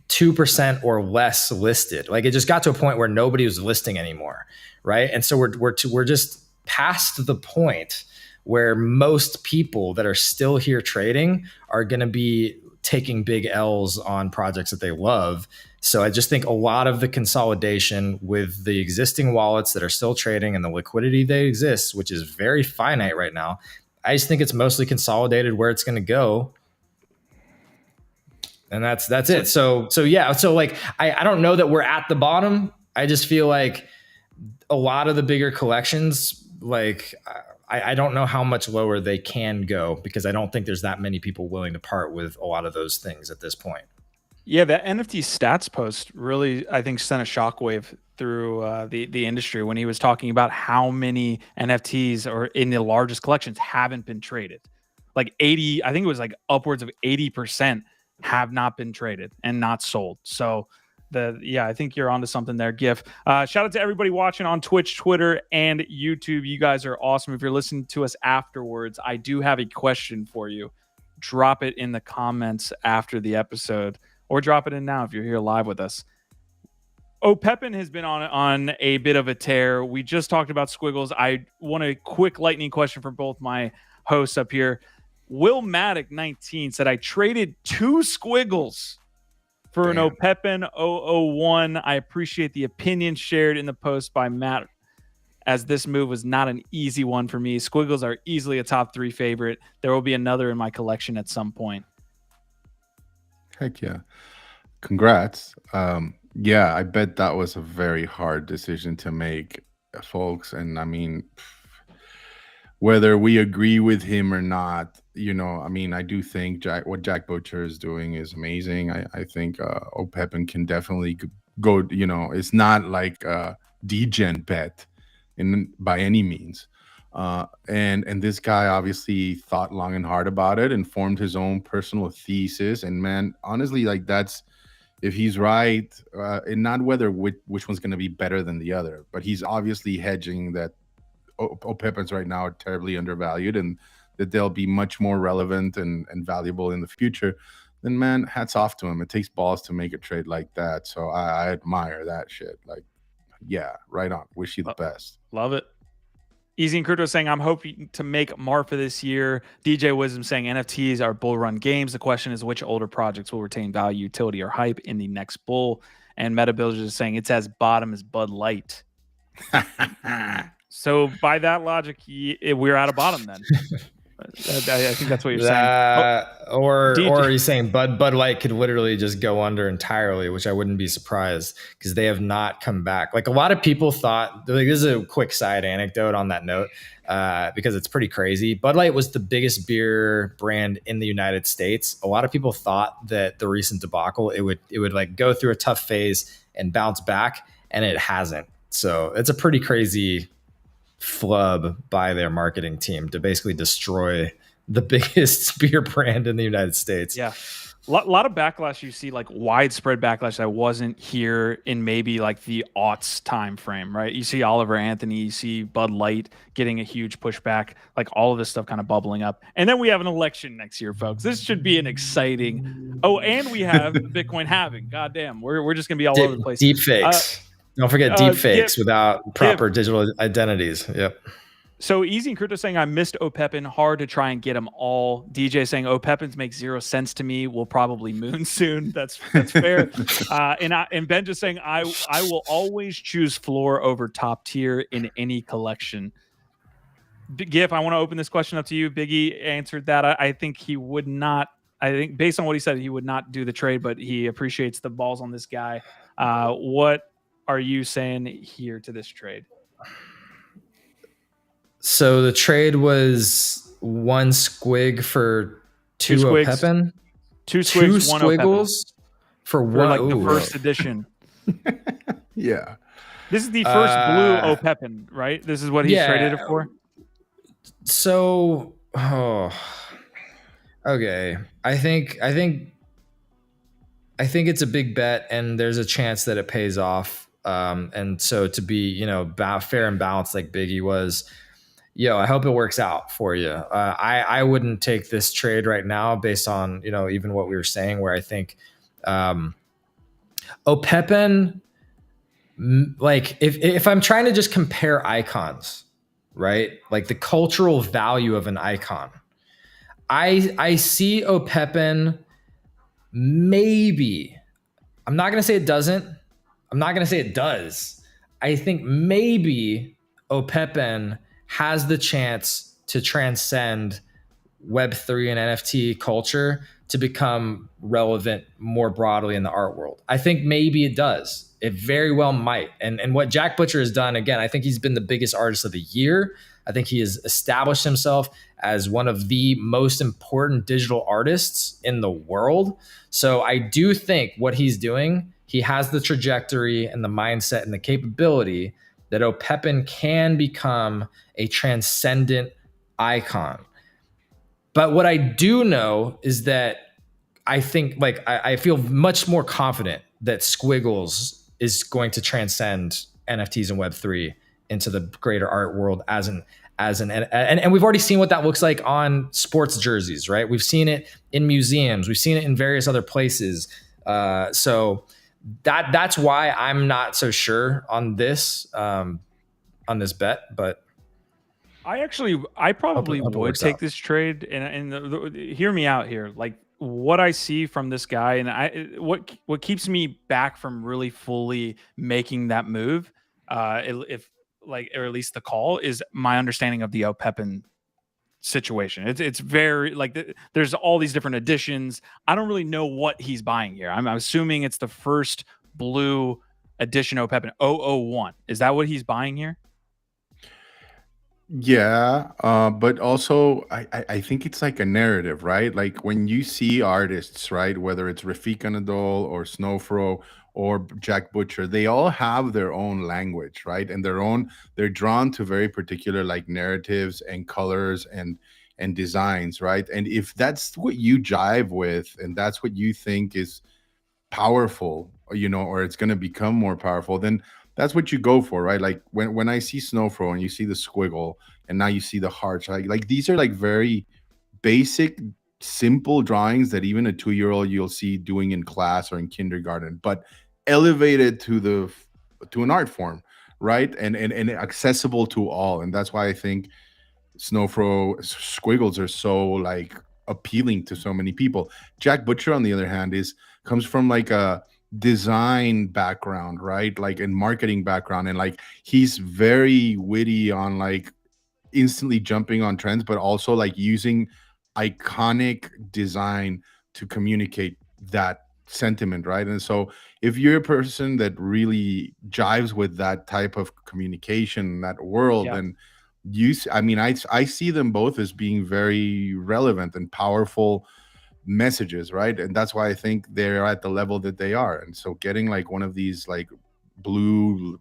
2% or less listed. Like it just got to a point where nobody was listing anymore, right? And so we're just past the point where most people that are still here trading are going to be taking big L's on projects that they love. So I just think a lot of the consolidation with the existing wallets that are still trading and the liquidity they exist, which is very finite right now, I just think it's mostly consolidated where it's going to go. And that's it. So yeah. So like, I don't know that we're at the bottom. I just feel like a lot of the bigger collections, like I don't know how much lower they can go because I don't think there's that many people willing to part with a lot of those things at this point. Yeah, that NFT stats post really, I think, sent a shockwave through the industry when he was talking about how many NFTs or in the largest collections haven't been traded. Like 80, I think it was like upwards of 80% have not been traded and not sold. So I think you're onto something there, Gif. Shout out to everybody watching on Twitch, Twitter, and YouTube. You guys are awesome. If you're listening to us afterwards, I do have a question for you. Drop it in the comments after the episode, or drop it in now if you're here live with us. Opepen has been on a bit of a tear. We just talked about Squiggles. I want a quick lightning question for both my hosts up here. Will Matic 19 said, I traded 2 Squiggles for an Opepen 001. I appreciate the opinion shared in the post by Matt, as this move was not an easy one for me. Squiggles are easily a top 3 favorite. There will be another in my collection at some point. Heck yeah. Congrats. Yeah, I bet that was a very hard decision to make, folks. And I mean, whether we agree with him or not, I mean, I do think what Jack Butcher is doing is amazing. I think Opepen can definitely go, it's not like a degen bet by any means. And this guy obviously thought long and hard about it and formed his own personal thesis. And man, honestly, like that's, if he's right, and not whether which one's going to be better than the other, but he's obviously hedging that Opepens right now are terribly undervalued and that they'll be much more relevant and valuable in the future. Then man, hats off to him. It takes balls to make a trade like that. So I admire that shit. Like, yeah, right on. Wish you the best. Love it. Easy and Crypto saying, I'm hoping to make Marfa this year. DJ Wisdom saying NFTs are bull run games. The question is which older projects will retain value, utility, or hype in the next bull. And Meta Builders is saying it's as bottom as Bud Light. So by that logic, we're at a bottom then. I think that's what you're saying. Or are you saying Bud Light could literally just go under entirely, which I wouldn't be surprised because they have not come back. Like a lot of people thought, like this is a quick side anecdote on that note, because it's pretty crazy. Bud Light was the biggest beer brand in the United States. A lot of people thought that the recent debacle, it would like go through a tough phase and bounce back, and it hasn't. So it's a pretty crazy flub by their marketing team to basically destroy the biggest beer brand in the United States. Yeah. A lot of backlash you see, like widespread backlash that wasn't here in maybe like the aughts time frame, right? You see Oliver Anthony, you see Bud Light getting a huge pushback, like all of this stuff kind of bubbling up. And then we have an election next year, folks. This should be an exciting. Oh, and we have Bitcoin halving. Goddamn, we're just gonna be all over the place. Deep fakes. Don't forget deep fakes without proper digital identities. Yep. So Easy and Crypto saying I missed Opepen. Hard to try and get them all. DJ saying Opepens make 0 sense to me. We'll probably moon soon. That's fair. And Ben just saying I will always choose floor over top tier in any collection. Gif, I want to open this question up to you. Biggie answered that. I think he would not. I think based on what he said, he would not do the trade, but he appreciates the balls on this guy. What are you saying here to this trade? So the trade was 1 squig for 2 Opepen? 2 squigs, 1 Squiggles for one. Like the first edition. Yeah. This is the first blue Opepen, right? This is what he traded it for? So, okay. I think it's a big bet and there's a chance that it pays off. And so to be, fair and balanced like Biggie was, I hope it works out for you. I wouldn't take this trade right now based on, even what we were saying, where I think Opepen, like if I'm trying to just compare icons, right? Like the cultural value of an icon, I see Opepen maybe, I'm not going to say it doesn't. I'm not going to say it does. I think maybe Opepen has the chance to transcend Web3 and NFT culture to become relevant more broadly in the art world. I think maybe it does. It very well might. And what Jack Butcher has done, again, I think he's been the biggest artist of the year. I think he has established himself as one of the most important digital artists in the world. So I do think what he's doing, he has the trajectory and the mindset and the capability that Opepen can become a transcendent icon. But what I do know is that I think, like, I feel much more confident that Squiggles is going to transcend NFTs and Web3 into the greater art world as an and we've already seen what that looks like on sports jerseys, right? We've seen it in museums, we've seen it in various other places. So that's why I'm not so sure on this bet, but I probably hope it would works take out. this trade, and hear me out here. Like what I see from this guy, and what keeps me back from really fully making that move, if like, or at least the call, is my understanding of the Opepen situation. It's very like there's all these different editions. I don't really know what he's buying here. I'm assuming it's the first blue edition Opepen 001. Is that what he's buying here? Yeah, but also I think it's like a narrative, right? Like when you see artists, right, whether it's Rafik Anadol or Snowfro or Jack Butcher, they all have their own language, right? And they're drawn to very particular like narratives and colors and designs, right? And if that's what you jive with and that's what you think is powerful, or it's going to become more powerful, then that's what you go for, right? Like when I see Snowfro and you see the squiggle and now you see the hearts, like these are like very basic, simple drawings that even a 2-year-old you'll see doing in class or in kindergarten, but elevated to an art form, right? And accessible to all. And that's why I think Snowfro squiggles are so like appealing to so many people. Jack Butcher, on the other hand, comes from like a design background, right? Like in marketing background, and like he's very witty on like instantly jumping on trends, but also like using iconic design to communicate that sentiment, right? And so if you're a person that really jives with that type of communication, that world, Yeah. then I mean, I see them both as being very relevant and powerful messages, right? And that's why I think they're at the level that they are. And so getting like one of these like blue,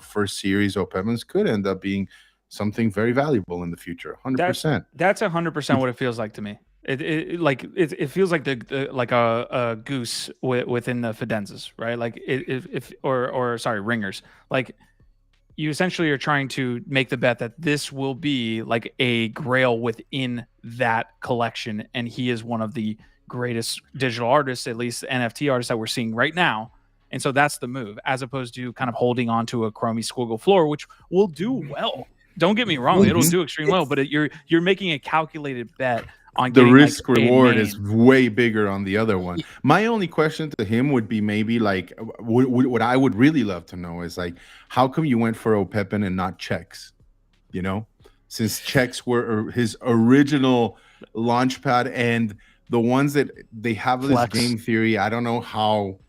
first series Opepens could end up being something very valuable in the future. 100%. That's 100% what it feels like to me. It feels like the like a goose within the fidenzas, right? Like if or sorry, ringers. Like you essentially are trying to make the bet that this will be like a grail within that collection, and he is one of the greatest digital artists, at least NFT artists that we're seeing right now. And so that's the move, as opposed to kind of holding on to a Chromie Squiggle floor, which will do well. Don't get me wrong; it'll do extremely well. But you're making a calculated bet on the getting risk like reward is way bigger on the other one. My only question to him would be maybe like what I would really love to know is like, how come you went for Opepen and not checks? Since checks were his original launchpad, and the ones that they have Flex. this game theory, I don't know how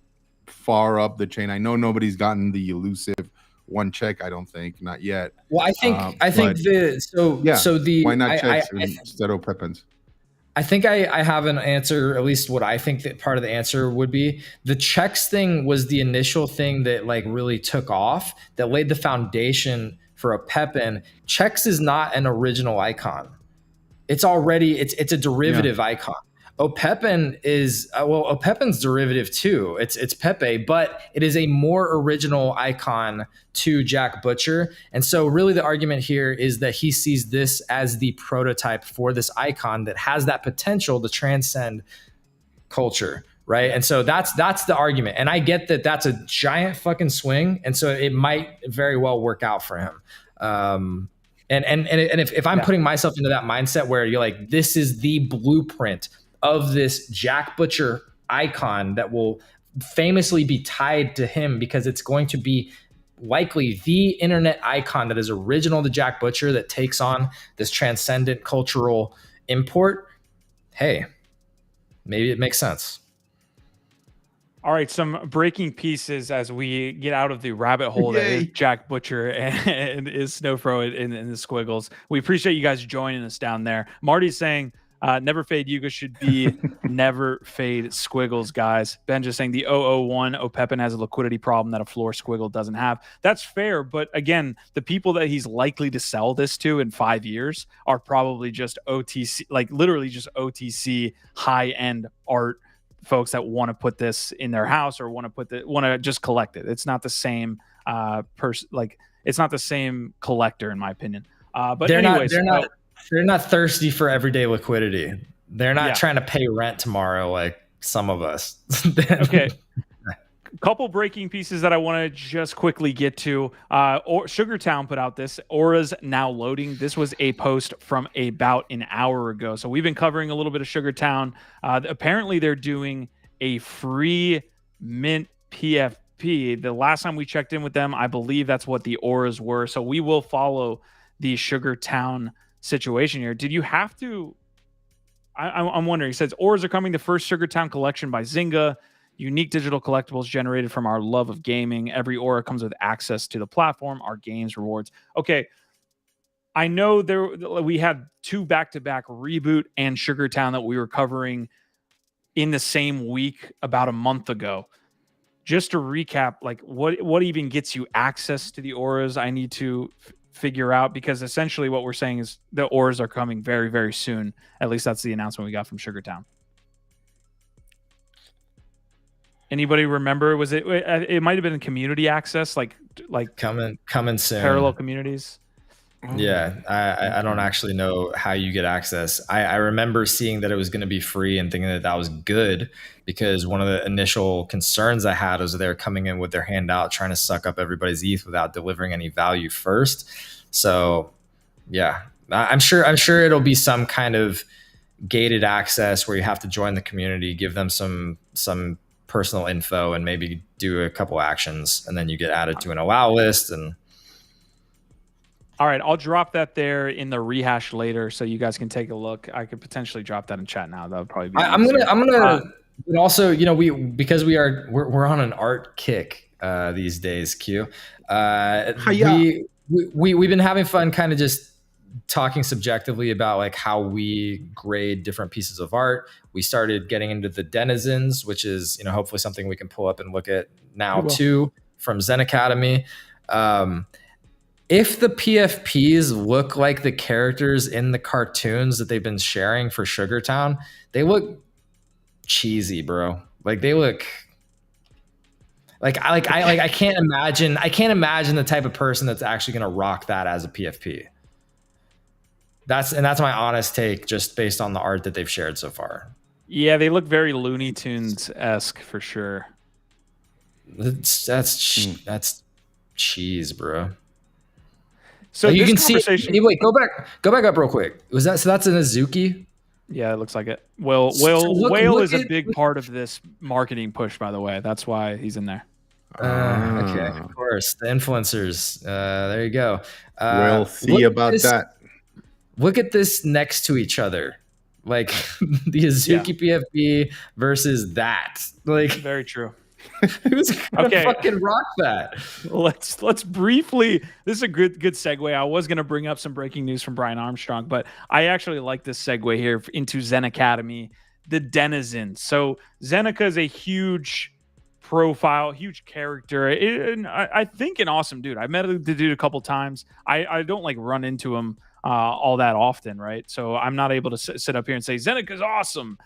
far up the chain. I know nobody's gotten the elusive one check, I don't think, not yet. Well, I think why not checks instead of Opepens? I think I have an answer, at least what I think that part of the answer would be. The checks thing was the initial thing that like really took off, that laid the foundation for Opepen. Checks is not an original icon. It's already, it's a derivative icon. Opepen is, Opepen's derivative too. It's Pepe, but it is a more original icon to Jack Butcher. And so really the argument here is that he sees this as the prototype for this icon that has that potential to transcend culture, right? And so that's the argument. And I get that that's a giant fucking swing. And so it might very well work out for him. And if I'm putting myself into that mindset where you're like, this is the blueprint of this Jack Butcher icon that will famously be tied to him, because it's going to be likely the internet icon that is original to Jack Butcher that takes on this transcendent cultural import. Hey, maybe it makes sense. All right, some breaking pieces as we get out of the rabbit hole that is Yay. Jack Butcher and is Snowfro in the Squiggles. We appreciate you guys joining us down there. Marty's saying never fade Yuga should be never fade Squiggles, guys. Ben just saying the 001 Opepen has a liquidity problem that a floor Squiggle doesn't have. That's fair, but again, the people that he's likely to sell this to in 5 years are probably just OTC, like literally just OTC high-end art folks that want to put this in their house or want to just collect it. It's not the same it's not the same collector in my opinion. But they're not thirsty for everyday liquidity. They're not trying to pay rent tomorrow like some of us. Okay. Couple breaking pieces that I want to just quickly get to. SugarTown put out this. Auras now loading. This was a post from about an hour ago. So we've been covering a little bit of SugarTown. Apparently, they're doing a free mint PFP. The last time we checked in with them, I believe that's what the Auras were. So we will follow the SugarTown situation here. Did you have to? I'm wondering. It says Auras are coming. The first SugarTown collection by Zynga. Unique digital collectibles generated from our love of gaming. Every aura comes with access to the platform, our games, rewards. Okay, I know we had two back-to-back Reboot and SugarTown that we were covering in the same week about a month ago. Just to recap, like what even gets you access to the auras? I need to figure out, because essentially what we're saying is the auras are coming very, very soon. At least that's the announcement we got from SugarTown. Anybody remember? Was it? It might have been community access, like coming soon. Parallel communities. Yeah, I don't actually know how you get access. I remember seeing that it was going to be free and thinking that was good, because one of the initial concerns I had was they're coming in with their hand out, trying to suck up everybody's ETH without delivering any value first. So, yeah, I'm sure it'll be some kind of gated access where you have to join the community, give them some personal info, and maybe do a couple actions, and then you get added to an allow list. And all right, I'll drop that there in the rehash later, so you guys can take a look. I could potentially drop that in chat now. That would probably be. I'm gonna. But also, because we're on an art kick these days. Q. We've been having fun, kind of just talking subjectively about like how we grade different pieces of art. We started getting into the Denizens, which is, hopefully something we can pull up and look at now too, from ZenAcademy. If the PFPs look like the characters in the cartoons that they've been sharing for SugarTown, they look cheesy, bro. Like they look I can't imagine the type of person that's actually going to rock that as a PFP. That's my honest take, just based on the art that they've shared so far. Yeah, they look very Looney Tunes-esque for sure. That's cheese, bro. So you can see. Wait, go back up real quick. So that's an Azuki? Yeah, it looks like it. Whale is a big part of this marketing push, by the way. That's why he's in there. Okay, of course, the influencers. There you go. We'll see about that. Look at this next to each other, like the Azuki PFP versus that. Like, very true. Who's gonna fucking rock that? Let's briefly. This is a good segue. I was gonna bring up some breaking news from Brian Armstrong, but I actually like this segue here into ZenAcademy, the Denizens. So Zeneca is a huge profile, huge character, and I think an awesome dude. I met the dude a couple times. I don't like run into him all that often, right? So I'm not able to sit up here and say Zeneca's awesome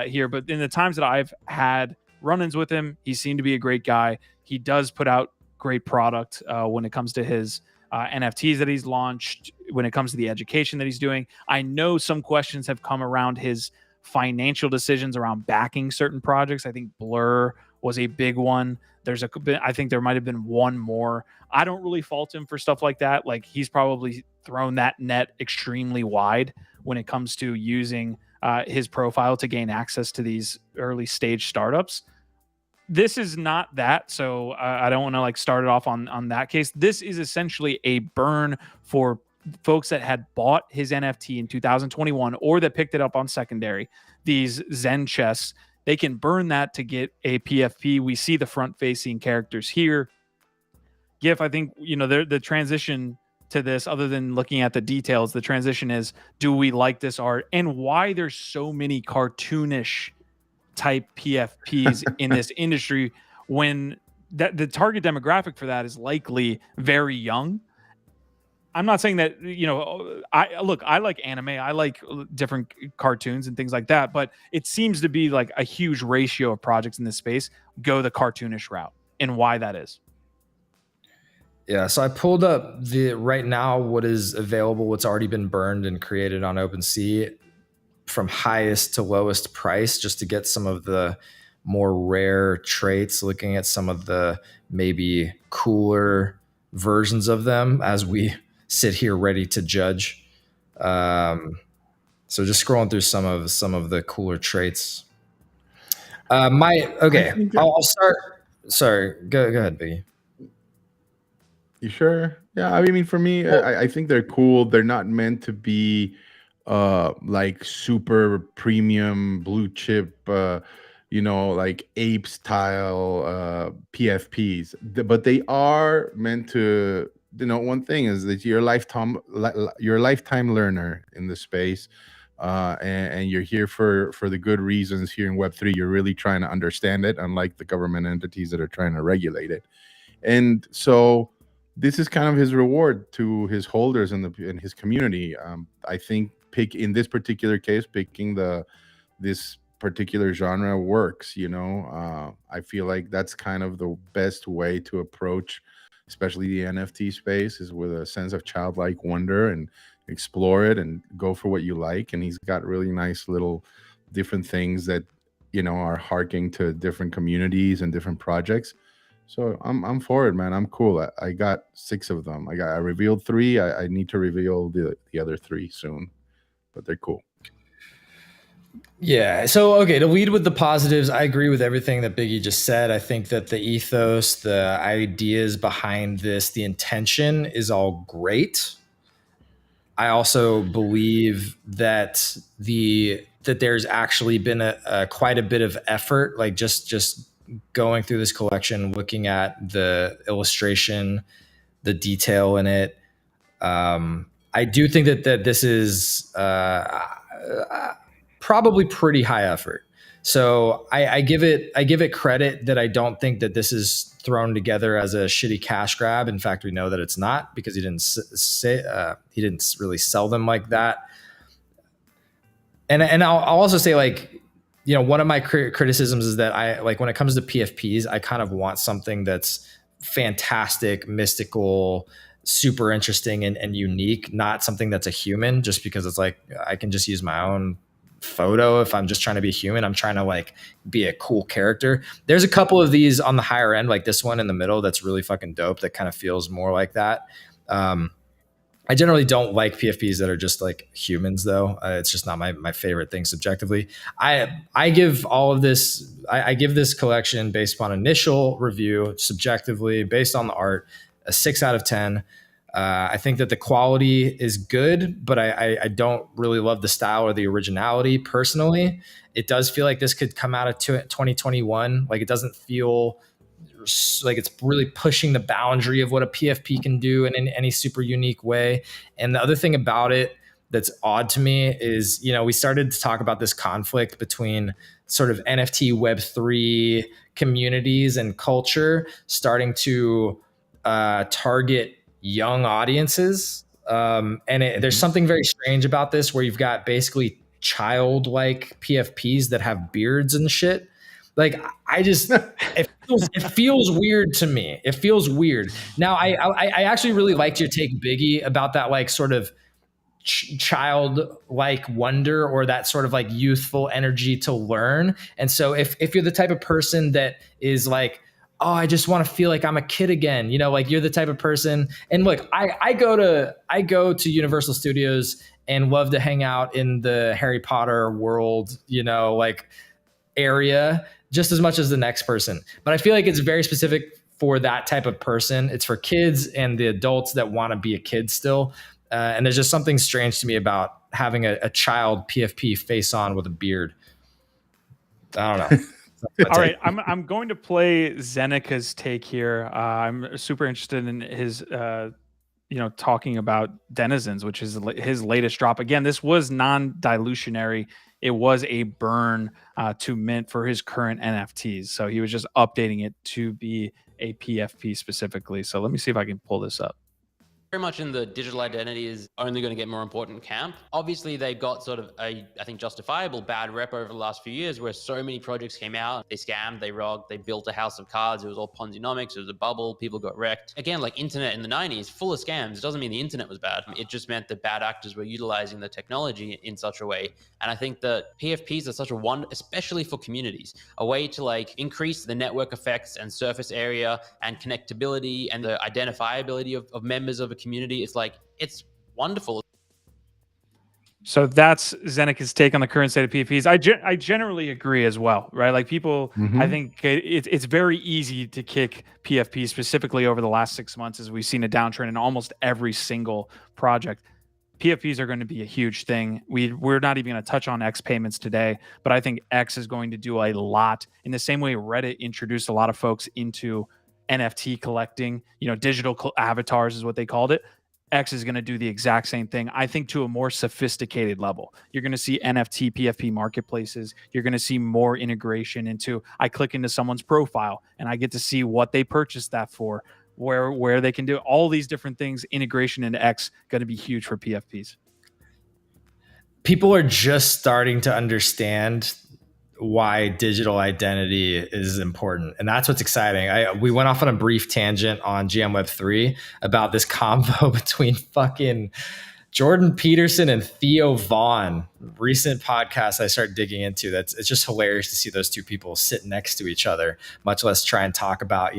here, but in the times that I've had run-ins with him, he seemed to be a great guy. He does put out great product when it comes to his NFTs that he's launched, when it comes to the education that he's doing. I know some questions have come around his financial decisions around backing certain projects. I think Blur was a big one. I think there might have been one more. I don't really fault him for stuff like that. Like, he's probably thrown that net extremely wide when it comes to using his profile to gain access to these early stage startups. This is not that, so I don't want to start it off on that case. This is essentially a burn for folks that had bought his NFT in 2021 or that picked it up on secondary. These Zen chests, They can burn that to get a PFP. We see the front-facing characters here. Gif, I think, the transition to this, other than looking at the details, the transition is, do we like this art, and why there's so many cartoonish type PFPs in this industry, when the target demographic for that is likely very young. I'm not saying that, I like anime, I like different cartoons and things like that, but it seems to be like a huge ratio of projects in this space go the cartoonish route, and why that is. Yeah, so I pulled up right now what is available, what's already been burned and created on OpenSea from highest to lowest price, just to get some of the more rare traits, looking at some of the maybe cooler versions of them as we sit here ready to judge. So just scrolling through some of the cooler traits. I'll start. Sorry, go ahead, Biggie. You sure? Yeah, I mean, for me, I think they're cool. They're not meant to be like super premium blue chip, like ape style PFPs. But they are meant to, one thing is that you're a lifetime learner in the space, and you're here for the good reasons. Here in Web3, you're really trying to understand it, unlike the government entities that are trying to regulate it. And so this is kind of his reward to his holders and his community. I think in this particular case, picking this particular genre works. I feel like that's kind of the best way to approach, especially the NFT space, is with a sense of childlike wonder and explore it and go for what you like. And he's got really nice little different things that are harking to different communities and different projects. So I'm for it, man. I'm cool. I got 6 of them. I revealed 3. I need to reveal the other 3 soon, but they're cool. Yeah. So, okay, to lead with the positives, I agree with everything that Biggie just said. I think that the ethos, the ideas behind this, the intention is all great. I also believe that there's actually been quite a bit of effort, like just going through this collection, looking at the illustration, the detail in it. I do think that this is probably pretty high effort. So I give it credit that I don't think that this is thrown together as a shitty cash grab. In fact, we know that it's not, because he didn't really sell them like that. And I'll also say, like, one of my criticisms is that I like, when it comes to PFPs, I kind of want something that's fantastic, mystical, super interesting and unique, not something that's a human, just because it's like, I can just use my own photo. If I'm just trying to be a human, I'm trying to like be a cool character. There's a couple of these on the higher end, like this one in the middle, that's really fucking dope. That kind of feels more like that. I generally don't like PFPs that are just like humans, though. It's just not my favorite thing subjectively. I give all of this, I give this collection, based upon initial review, subjectively, based on the art, a 6 out of 10. I think that the quality is good, but I don't really love the style or the originality personally. It does feel like this could come out of 2021. Like, it doesn't feel like it's really pushing the boundary of what a PFP can do in any super unique way. And the other thing about it that's odd to me is, we started to talk about this conflict between sort of NFT Web3 communities and culture starting to target young audiences. There's something very strange about this, where you've got basically childlike PFPs that have beards and shit. Like, it feels weird to me. It feels weird. Now, I actually really liked your take, Biggie, about that, like, sort of childlike wonder, or that sort of like youthful energy to learn. And so if you're the type of person that is like, oh, I just want to feel like I'm a kid again, like, you're the type of person. And look, I go to Universal Studios and love to hang out in the Harry Potter world, like, area, just as much as the next person. But I feel like it's very specific for that type of person. It's for kids and the adults that want to be a kid still. And there's just something strange to me about having a child PFP face on with a beard. I don't know. All right, I'm going to play Zeneca's take here. I'm super interested in his talking about Denizens, which is his latest drop. Again, this was non-dilutionary. It was a burn to mint for his current NFTs. So he was just updating it to be a PFP specifically. So let me see if I can pull this up. Very much in the digital identity is only going to get more important camp. Obviously, they got sort of I think, justifiable bad rep over the last few years where so many projects came out. They scammed, they robbed, they built a house of cards. It was all Ponzi-nomics. It was a bubble. People got wrecked. Again, like internet in the 90s, full of scams. It doesn't mean the internet was bad. It just meant that bad actors were utilizing the technology in such a way. And I think that PFPs are such a one, especially for communities, a way to like increase the network effects and surface area and connectability and the identifiability of members of a community. It's wonderful. So that's Zeneca's take on the current state of PFPs. I generally agree as well, right? Like people, I think it's very easy to kick PFP specifically over the last 6 months as we've seen a downtrend in almost every single project. PFPs are going to be a huge thing. We're not even going to touch on X payments today, but I think X is going to do a lot in the same way Reddit introduced a lot of folks into NFT collecting, digital avatars is what they called it. X is going to do the exact same thing, I think, to a more sophisticated level. You're going to see NFT PFP marketplaces. You're going to see more integration into, I click into someone's profile and I get to see what they purchased that for, where they can do all these different things. Integration into X going to be huge for PFPs. People are just starting to understand why digital identity is important. And that's what's exciting. We went off on a brief tangent on Web3 about this convo between fucking Jordan Peterson and Theo Vaughn. Recent podcast I started digging into. It's just hilarious to see those two people sit next to each other, much less try and talk about,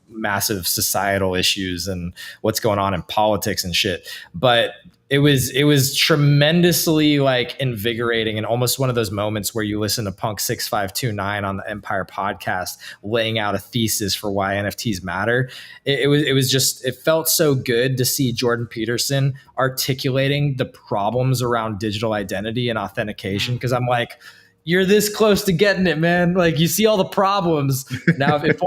massive societal issues and what's going on in politics and shit. But it was tremendously like invigorating and almost one of those moments where you listen to Punk 6529 on the Empire podcast laying out a thesis for why NFTs matter. It felt so good to see Jordan Peterson articulating the problems around digital identity and authentication, because I'm like, you're this close to getting it, man. Like, you see all the problems. Now, if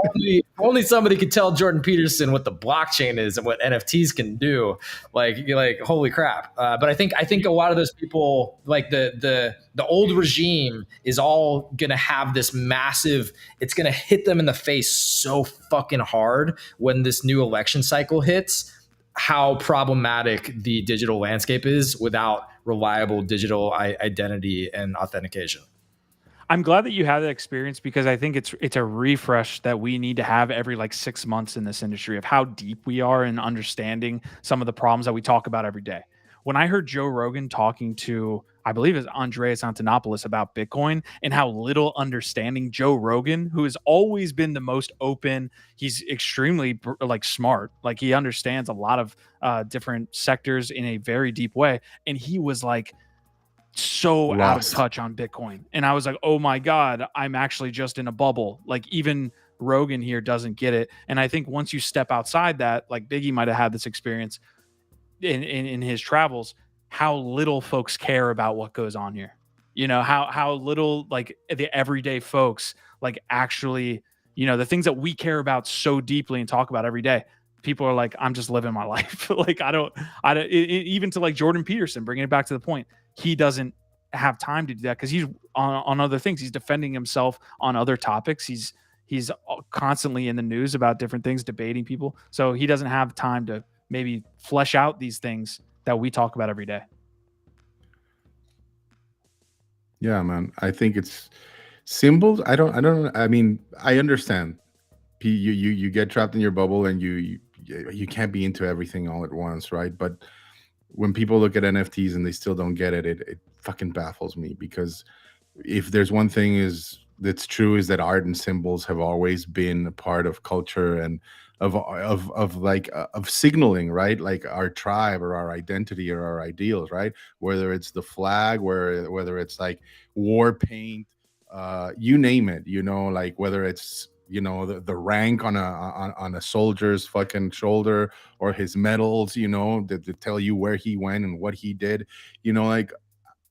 only somebody could tell Jordan Peterson what the blockchain is and what NFTs can do, like, you're like, holy crap. But I think a lot of those people, like the old regime is all going to have this massive, it's going to hit them in the face so fucking hard when this new election cycle hits, how problematic the digital landscape is without reliable digital identity and authentication. I'm glad that you had that experience, because I think it's a refresh that we need to have every 6 months in this industry of how deep we are in understanding some of the problems that we talk about every day. When I heard Joe Rogan talking to, I believe it's Andreas Antonopoulos, about Bitcoin and how little understanding Joe Rogan, who has always been the most open, he's extremely smart, like he understands a lot of different sectors in a very deep way, and he was so Lost. out of touch on Bitcoin. And I was like, oh my God, I'm actually just in a bubble. Like, even Rogan here doesn't get it. And I think once you step outside that, like Biggie might have had this experience in his travels, how little folks care about what goes on here. How little the everyday folks actually, the things that we care about so deeply and talk about every day. People are like, I'm just living my life. I don't even to Jordan Peterson, bringing it back to the point, he doesn't have time to do that because he's on other things. He's defending himself on other topics. He's constantly in the news about different things, debating people. So he doesn't have time to maybe flesh out these things that we talk about every day. Yeah, man. I think it's symbols. I mean, I understand. You get trapped in your bubble and you can't be into everything all at once, right? But when people look at NFTs and they still don't get it, it fucking baffles me, because if there's one thing that's true is that art and symbols have always been a part of culture and of signaling, right? Like our tribe or our identity or our ideals, right? Whether it's the flag, whether it's war paint, you name it, whether it's the rank on a soldier's fucking shoulder, or his medals, that tell you where he went and what he did.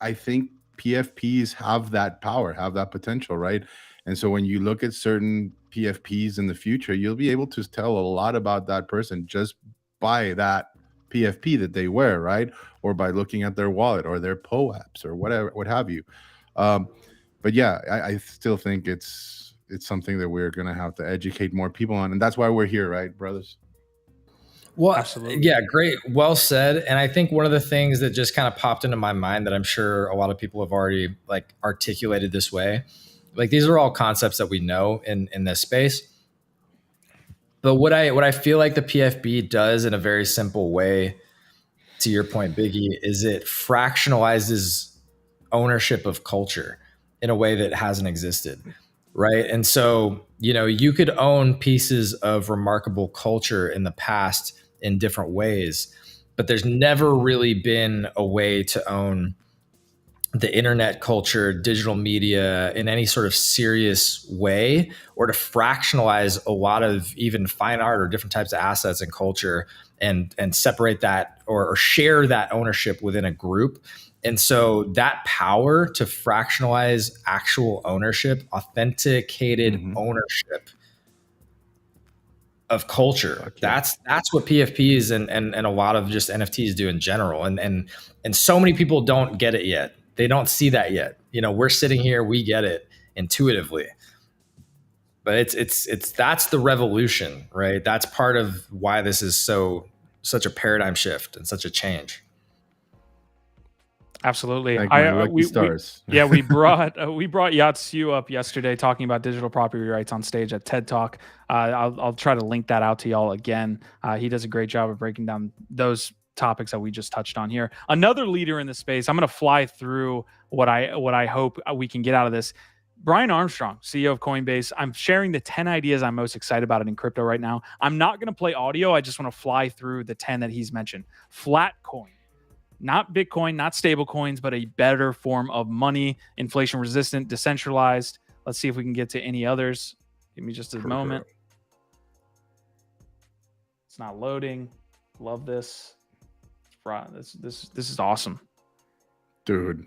I think PFPs have that power, have that potential, right? And so when you look at certain PFPs in the future, you'll be able to tell a lot about that person just by that PFP that they wear, right? Or by looking at their wallet or their POAPs or whatever, what have you. But yeah, I still think it's something that we're gonna have to educate more people on, and that's why we're here, right, brothers? Well, Absolutely. yeah, great. Well said. And I think one of the things that just kind of popped into my mind that I'm sure a lot of people have already like articulated this way, like these are all concepts that we know in this space. But what I feel like the PFB does in a very simple way, to your point, Biggie, is it fractionalizes ownership of culture in a way that hasn't existed. Right. And so, you could own pieces of remarkable culture in the past in different ways, but there's never really been a way to own the internet culture, digital media in any sort of serious way, or to fractionalize a lot of even fine art or different types of assets and culture and separate that or share that ownership within a group. And so that power to fractionalize actual ownership, authenticated ownership of culture. That's what PFPs and a lot of just NFTs do in general. And so many people don't get it yet. They don't see that yet. We're sitting here, we get it intuitively. But it's that's the revolution, right? That's part of why this is such a paradigm shift and such a change. Absolutely. Like my lucky stars. We brought Yatsu up yesterday talking about digital property rights on stage at TED Talk. I'll try to link that out to y'all again. He does a great job of breaking down those topics that we just touched on here. Another leader in the space, I'm going to fly through what I hope we can get out of this. Brian Armstrong, CEO of Coinbase. I'm sharing the 10 ideas I'm most excited about in crypto right now. I'm not going to play audio. I just want to fly through the 10 that he's mentioned. Flatcoin. Not Bitcoin, not stable coins, but a better form of money, inflation resistant, decentralized. Let's see if we can get to any others. Give me just a moment. It's not loading. Love this. This is awesome. Dude.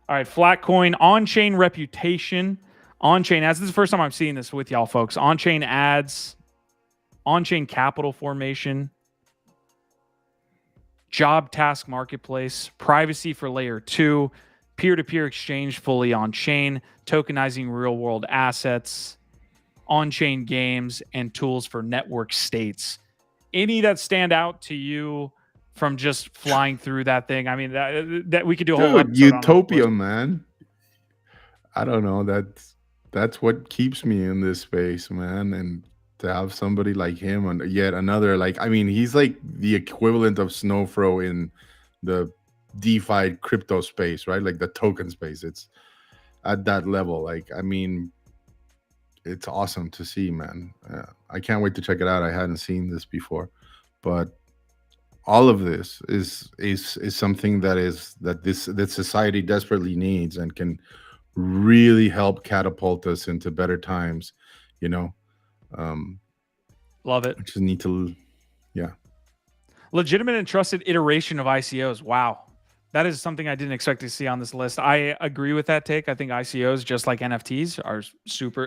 All right, Flatcoin, on-chain reputation, on-chain ads. This is the first time I'm seeing this with y'all, folks. On-chain ads, on-chain capital formation, job task marketplace, privacy for layer 2, peer-to-peer exchange fully on-chain, tokenizing real-world assets, on-chain games, and tools for network states. Any that stand out to you from just flying through that thing? I mean, that we could do a whole episode utopia, man. I don't know. That's what keeps me in this space, man. And to have somebody like him and yet another, he's like the equivalent of Snowfro in the DeFi crypto space, right? Like the token space. It's at that level. It's awesome to see, man. I can't wait to check it out. I hadn't seen this before, but all of this is something that society desperately needs and can really help catapult us into better times. Love it. I just need to, legitimate and trusted iteration of ICOs. Wow. That is something I didn't expect to see on this list. I agree with that take. I think ICOs, just like NFTs, are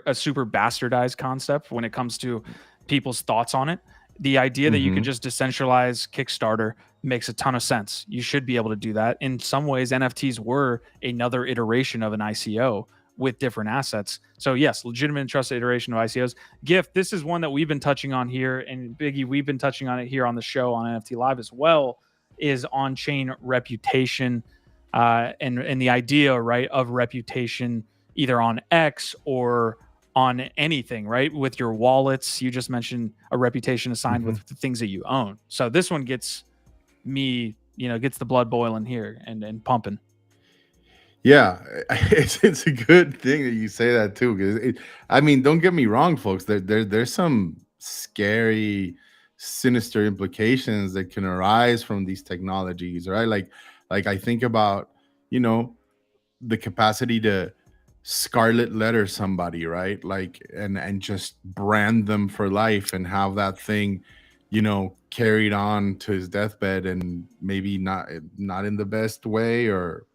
a super bastardized concept when it comes to people's thoughts on it. The idea that you can just decentralize Kickstarter makes a ton of sense. You should be able to do that. In some ways, NFTs were another iteration of an ICO with different assets. So yes, legitimate and trusted iteration of ICOs. Gift, this is one that we've been touching on here, and Biggie, we've been touching on it here on the show on NFT Live as well, is on-chain reputation and the idea, right, of reputation either on X or on anything, right? With your wallets, you just mentioned a reputation assigned with the things that you own. So this one gets me, gets the blood boiling here and pumping. Yeah, it's a good thing that you say that too. Because don't get me wrong, folks. There's some scary, sinister implications that can arise from these technologies, right? Like I think about, the capacity to scarlet letter somebody, right? And just brand them for life and have that thing carried on to his deathbed, and maybe not in the best way, or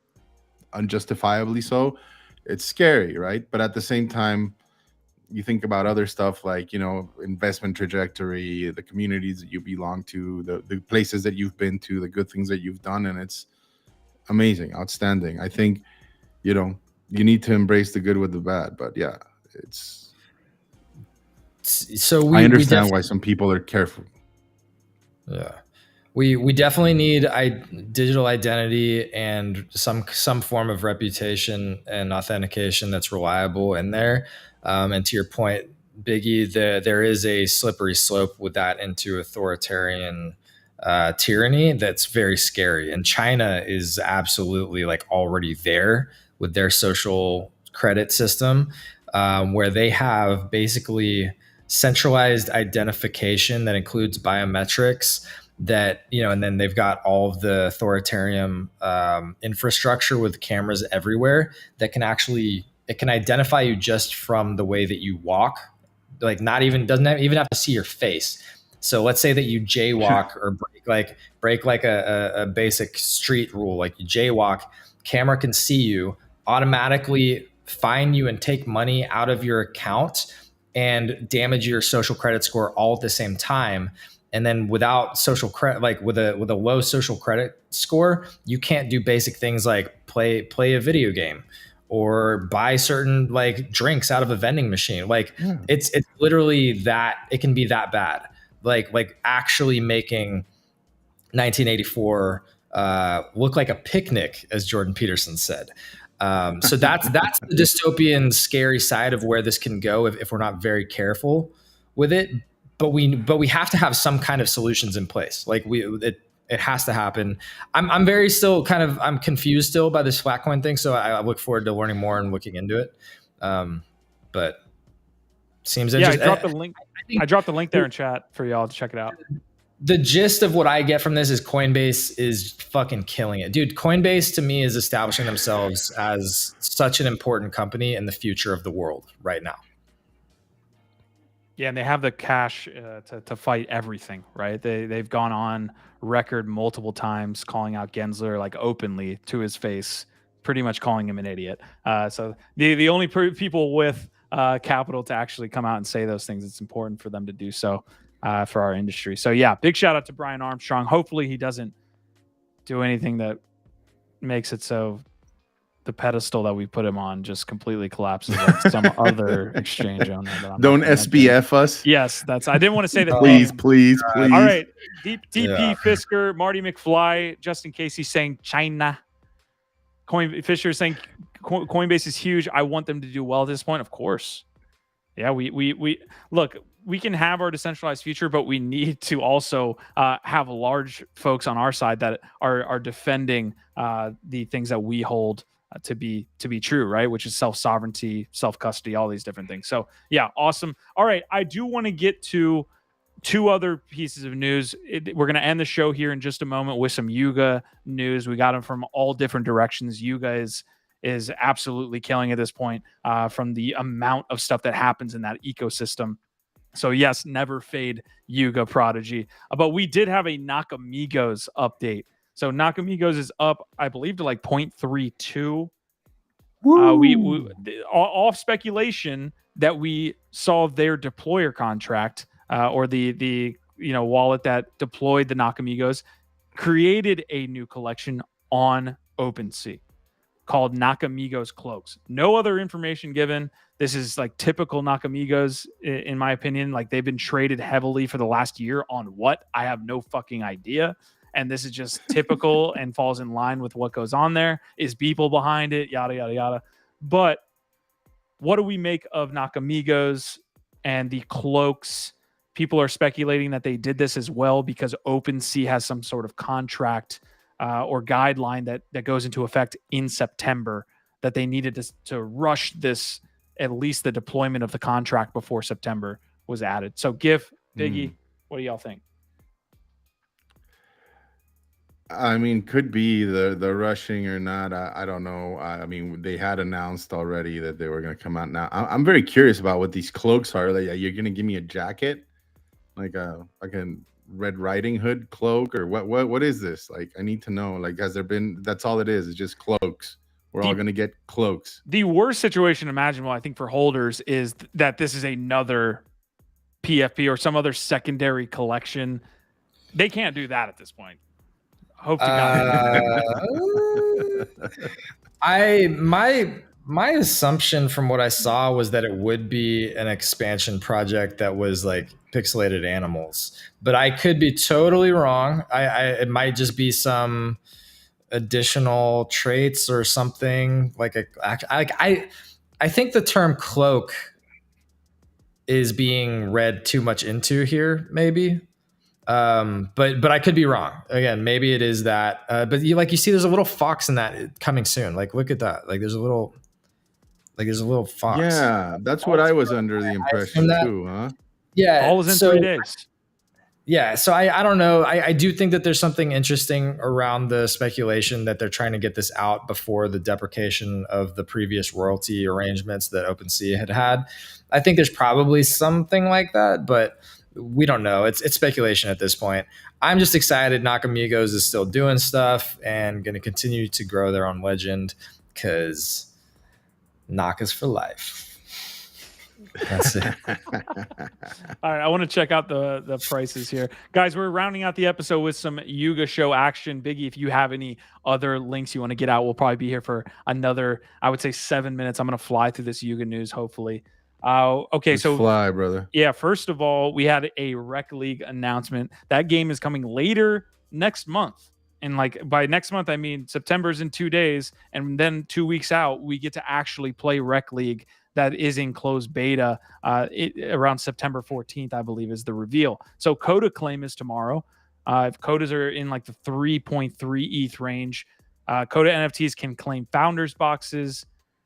unjustifiably so. It's scary, right? But at the same time, you think about other stuff like investment trajectory, the communities that you belong to, the places that you've been to, the good things that you've done, and it's amazing, outstanding. I think you need to embrace the good with the bad. But yeah, it's so I understand why some people are careful. Yeah. We definitely need digital identity and some form of reputation and authentication that's reliable in there. And to your point, Biggie, there is a slippery slope with that into authoritarian tyranny that's very scary. And China is absolutely like already there with their social credit system, where they have basically centralized identification that includes biometrics that, and then they've got all of the authoritarian infrastructure with cameras everywhere that can it can identify you just from the way that you walk, like doesn't even have to see your face. So let's say that you jaywalk or break like a basic street rule, like you jaywalk, camera can see you, automatically fine you and take money out of your account and damage your social credit score all at the same time. And then without social credit, like with a low social credit score, you can't do basic things like play a video game or buy certain like drinks out of a vending machine. Like it's literally that it can be that bad. Like actually making 1984 look like a picnic, as Jordan Peterson said. So that's the dystopian, scary side of where this can go if we're not very careful with it. But we have to have some kind of solutions in place. Like it has to happen. I'm very still I'm confused still by this Flatcoin thing. So I look forward to learning more and looking into it. But seems interesting. I dropped the link. I dropped the link there in chat for y'all to check it out. The gist of what I get from this is Coinbase is fucking killing it. Dude, Coinbase to me is establishing themselves as such an important company in the future of the world right now. Yeah, and they have the cash to fight everything, right? They've gone on record multiple times calling out Gensler like openly to his face, pretty much calling him an idiot. So the only people with capital to actually come out and say those things, it's important for them to do so for our industry. So yeah, big shout out to Brian Armstrong. Hopefully he doesn't do anything that makes it so the pedestal that we put him on just completely collapses like some other exchange owner. Don't SBF us. Yes, I didn't want to say that. Please. All right. DP Fisker, Marty McFly, Justin Casey saying China. Fisher saying Coinbase is huge. I want them to do well at this point. Of course. Yeah, we look, we can have our decentralized future, but we need to also have large folks on our side that are defending the things that we hold to be true, right? Which is self-sovereignty, self-custody, all these different things. So yeah, awesome. All right, I do want to get to two other pieces of news. We're going to end the show here in just a moment with some Yuga news. We got them from all different directions. Yuga is absolutely killing at this point from the amount of stuff that happens in that ecosystem. So yes, never fade Yuga prodigy. But we did have a Nakamigos update. So Nakamigos is up, I believe, to like 0.32. We off speculation that we saw their deployer contract or the wallet that deployed the Nakamigos created a new collection on OpenSea called Nakamigos Cloaks. No other information given. This is like typical Nakamigos, in my opinion. Like they've been traded heavily for the last year on what? I have no fucking idea. And this is just typical and falls in line with what goes on there. Is people behind it? Yada, yada, yada. But what do we make of Nakamigos and the cloaks? People are speculating that they did this as well because OpenSea has some sort of contract or guideline that goes into effect in September, that they needed to rush this, at least the deployment of the contract before September was added. So Gif, Biggie, what do y'all think? I mean, could be the rushing or not. I don't know. I mean, they had announced already that they were going to come out now. I'm very curious about what these cloaks are. Like, you're going to give me a jacket, like a fucking Red Riding Hood cloak, or what is this? Like, I need to know. Like, has there been? That's all it is. It's just cloaks. We're all gonna get cloaks. The worst situation imaginable, I think, for holders is that this is another PFP or some other secondary collection. They can't do that at this point. Hope to God. My assumption from what I saw was that it would be an expansion project that was like pixelated animals, but I could be totally wrong. It might just be some additional traits or something like I think the term cloak is being read too much into here, maybe. But I could be wrong. Again, maybe it is that. But you see, there's a little fox in that coming soon. Like, look at that. Like, there's a little fox. Yeah, that's what I was under the impression too, huh? Yeah, all is in 3 days. Yeah, so I don't know. I do think that there's something interesting around the speculation that they're trying to get this out before the deprecation of the previous royalty arrangements that OpenSea had. I think there's probably something like that, but we don't know. It's speculation at this point. I'm just excited Nakamigos is still doing stuff and going to continue to grow their own legend because Naka's for life. That's it. All right, I want to check out the prices here. Guys, we're rounding out the episode with some Yuga show action. Biggie, if you have any other links you want to get out, we'll probably be here for another, I would say, 7 minutes. I'm going to fly through this Yuga news, hopefully. Okay, Let's so fly, brother. Yeah, first of all, we had a Rec League announcement. That game is coming later next month. And like by next month, I mean September's in 2 days. And then 2 weeks out, we get to actually play Rec League. That is in closed beta around September 14th, I believe, is the reveal. So Coda claim is tomorrow. If Codas are in like the 3.3 ETH range, Coda NFTs can claim founders boxes.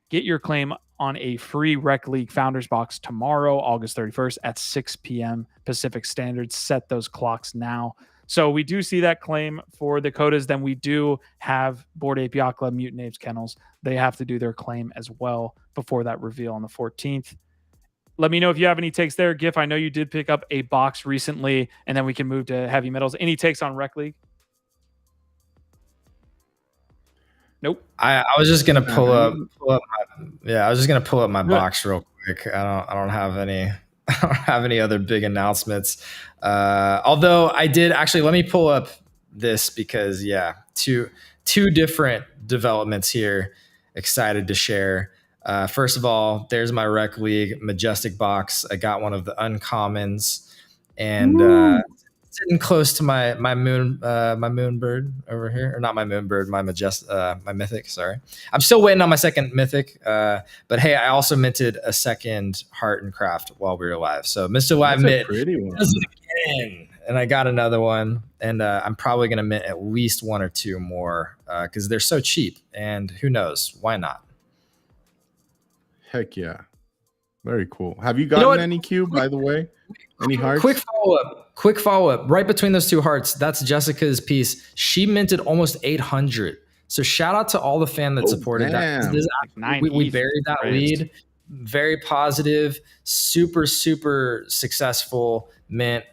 Get your claim on a free Rec League founders box tomorrow, August 31st at 6 p.m. Pacific Standard. Set those clocks now. So we do see that claim for the Codas. Then we do have Bored Ape Yacht Club, Mutant Apes Kennels. They have to do their claim as well before that reveal on the 14th. Let me know if you have any takes there. Gif, I know you did pick up a box recently, and then we can move to heavy metals. Any takes on Rec League? Nope. I was just gonna pull up my box real quick. I don't have any. I don't have any other big announcements. Although I did actually, let me pull up this because two different developments here. Excited to share. First of all, there's my Rec League Majestic box. I got one of the uncommons and sitting close to my moonbird over here, or not my moonbird, my mythic. Sorry, I'm still waiting on my second mythic. But hey, I also minted a second Heart and Craft while we were live. So Mr. Live Mint does it again, and I got another one, and I'm probably gonna mint at least one or two more because they're so cheap, and who knows, why not? Heck yeah, very cool. Have you gotten any cube, by the way? Any hearts? Quick follow up. Right between those two hearts, that's Jessica's piece. She minted almost 800. So shout out to all the fan that supported that. We buried that lead. Very positive, super successful mint.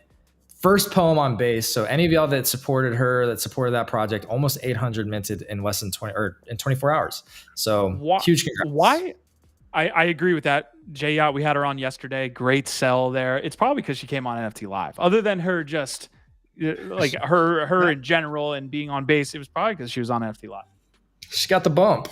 First poem on base. So any of y'all that supported her, that supported that project, almost 800 minted in less than 24 hours. So huge congrats. Why? I agree with that. Jay Yacht, we had her on yesterday. Great sell there. It's probably because she came on NFT Live. Other than her just like her in general and being on base, it was probably because she was on NFT Live. She got the bump.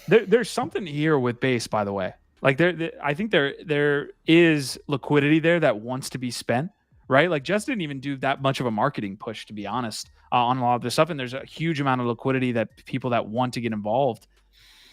There's something here with base, by the way. Like I think there is liquidity there that wants to be spent, right? Like Jess didn't even do that much of a marketing push, to be honest, on a lot of this stuff. And there's a huge amount of liquidity that people that want to get involved.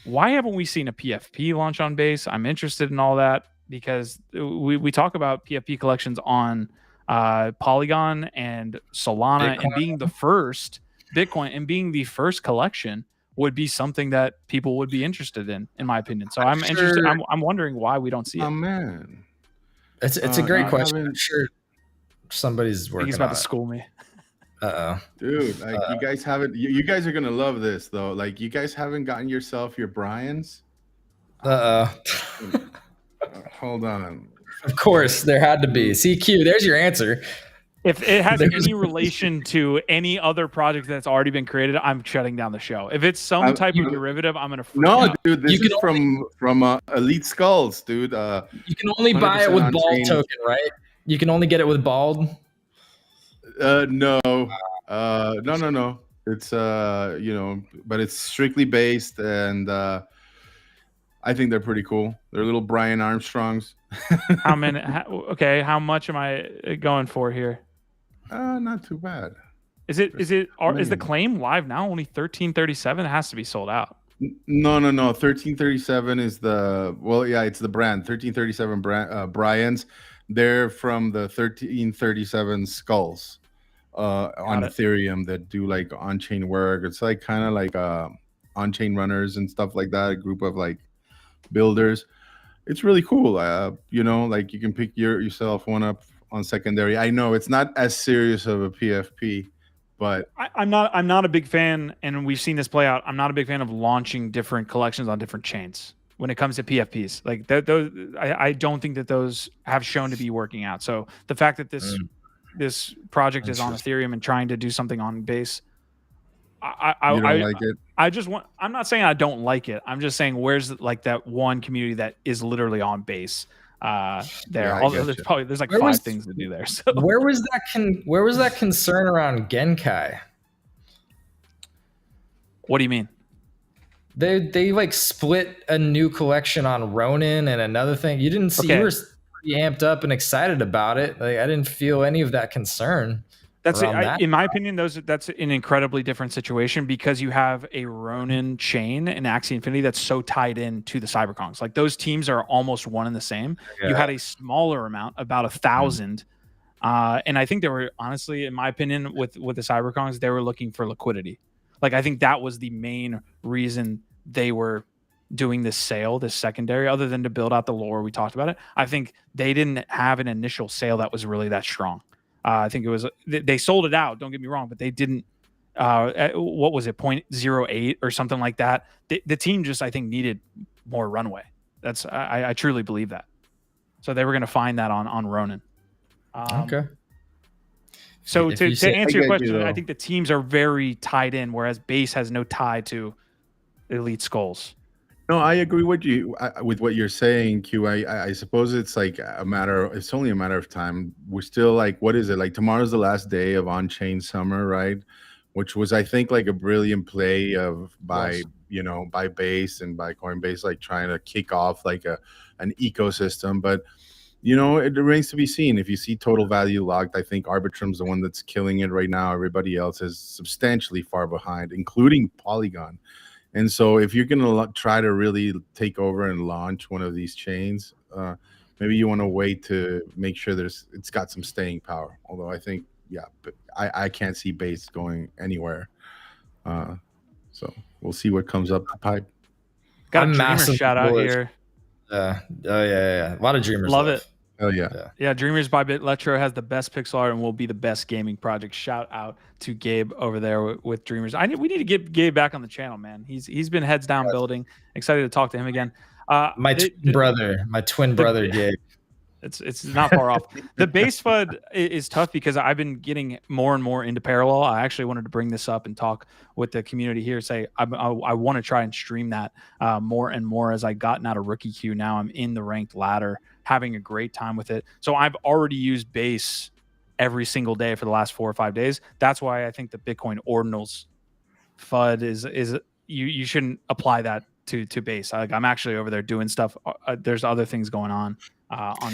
Why haven't we seen a PFP launch on base? I'm interested in all that because we talk about PFP collections on Polygon and Solana, Bitcoin. And being the first Bitcoin and being the first collection would be something that people would be interested in my opinion. So I'm interested. I'm wondering why we don't see it. Oh man, it's a great question. I'm sure somebody's working. He's about to school me. Dude, like you guys haven't. You guys are gonna love this though. Like you guys haven't gotten yourself your Bryans. Hold on. Of course, there had to be CQ. There's your answer. If it has any relation to any other project that's already been created, I'm shutting down the show. If it's some type of derivative, I'm gonna freak out. Dude, this is from Elite Skulls, dude. You can only buy it with bald token, right? You can only get it with bald. No. It's but it's strictly based, and I think they're pretty cool. They're little Brian Armstrongs. How many? How much am I going for here? Not too bad. Is the claim live now? Only 1337. It has to be sold out. No. 1337 is it's the brand. 1337 Brian's. They're from the 1337 Skulls on Ethereum that do like on-chain work. It's like kind of like on-chain runners and stuff like that. A group of like builders. It's really cool. Like you can pick yourself one up on secondary. I know it's not as serious of a PFP, but I'm not a big fan, and we've seen this play out. I'm not a big fan of launching different collections on different chains when it comes to PFPs. Like those, I don't think that those have shown to be working out. So the fact that this project is on Ethereum and trying to do something on Base, I don't like it. I'm not saying I don't like it. I'm just saying where's like that one community that is literally on Base. There. There's like five things to do there. So where was that concern around Genkai? What do you mean? They like split a new collection on Ronin and another thing. You didn't see. You were pretty amped up and excited about it. Like I didn't feel any of that concern. In my opinion, that's an incredibly different situation because you have a Ronin chain and Axie Infinity that's so tied in to the Cyberkongs. Like those teams are almost one and the same. Yeah. You had a smaller amount, about 1,000. And I think they were, honestly, in my opinion, with the Cyberkongs, they were looking for liquidity. Like I think that was the main reason they were doing this sale, this secondary, other than to build out the lore. We talked about it. I think they didn't have an initial sale that was really that strong. I think it was they sold it out. Don't get me wrong, but they didn't. What was it, 0.08 or something like that? The team just, I think, needed more runway. That's I truly believe that. So they were going to find that on Ronin. Okay. So to answer your question, I think the teams are very tied in, whereas Base has no tie to Elite Skulls. No, I agree with you with what you're saying, Q. I suppose it's like it's only a matter of time. We're still like, what is it? Like tomorrow's the last day of on-chain summer, right? Which was, I think, like a brilliant play by Base and by Coinbase, like trying to kick off like an ecosystem. But it remains to be seen. If you see total value locked, I think Arbitrum's the one that's killing it right now. Everybody else is substantially far behind, including Polygon. And so if you're going to try to really take over and launch one of these chains, maybe you want to wait to make sure it's got some staying power. Although I think, but I can't see Base going anywhere. So we'll see what comes up the pipe. Got a Dreamer shout out here. Yeah. A lot of Dreamers. Love it. Oh yeah. Yeah, Dreamers by BitLetro has the best pixel art and will be the best gaming project. Shout out to Gabe over there with Dreamers. We need to get Gabe back on the channel, man. He's been heads down building. Excited to talk to him again. My twin brother Gabe. It's not far off. The base FUD is tough because I've been getting more and more into parallel. I actually wanted to bring this up and talk with the community here. Say I want to try and stream that more and more as I gotten out of rookie queue. Now I'm in the ranked ladder, having a great time with it. So I've already used base every single day for the last 4 or 5 days. That's why I think the Bitcoin ordinals FUD is you shouldn't apply that to base. Like I'm actually over there doing stuff. There's other things going on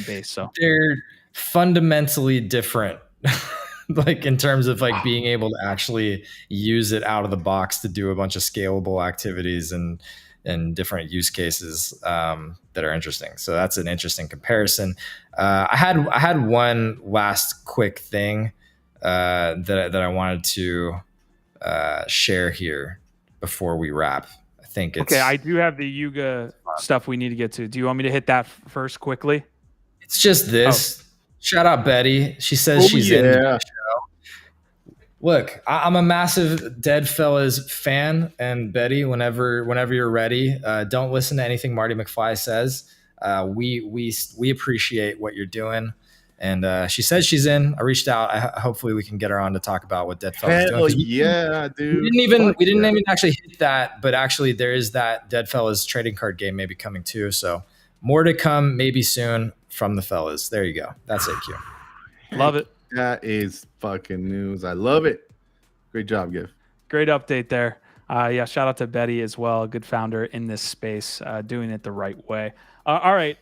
base. So they're fundamentally different. Like in terms of like being able to actually use it out of the box to do a bunch of scalable activities and different use cases that are interesting. So that's an interesting comparison. I had one last quick thing that I wanted to share here before we wrap. I think it's okay. I do have the Yuga stuff we need to get to. Do you want me to hit that first quickly? It's just this. Shout out Betty. She says she's in the show. Look, I'm a massive Dead Fellas fan, and Betty, whenever you're ready, don't listen to anything Marty McFly says. We appreciate what you're doing. And she said she's in. I reached out. Hopefully we can get her on to talk about what Deadfell is doing. Hell yeah, dude. We didn't even actually hit that, but actually there is that Deadfellas trading card game maybe coming too. So more to come maybe soon from the fellas. There you go. That's it, Q. Love it. That is fucking news. I love it. Great job, Gif. Great update there. Yeah, shout out to Betty as well, a good founder in this space, doing it the right way. All right.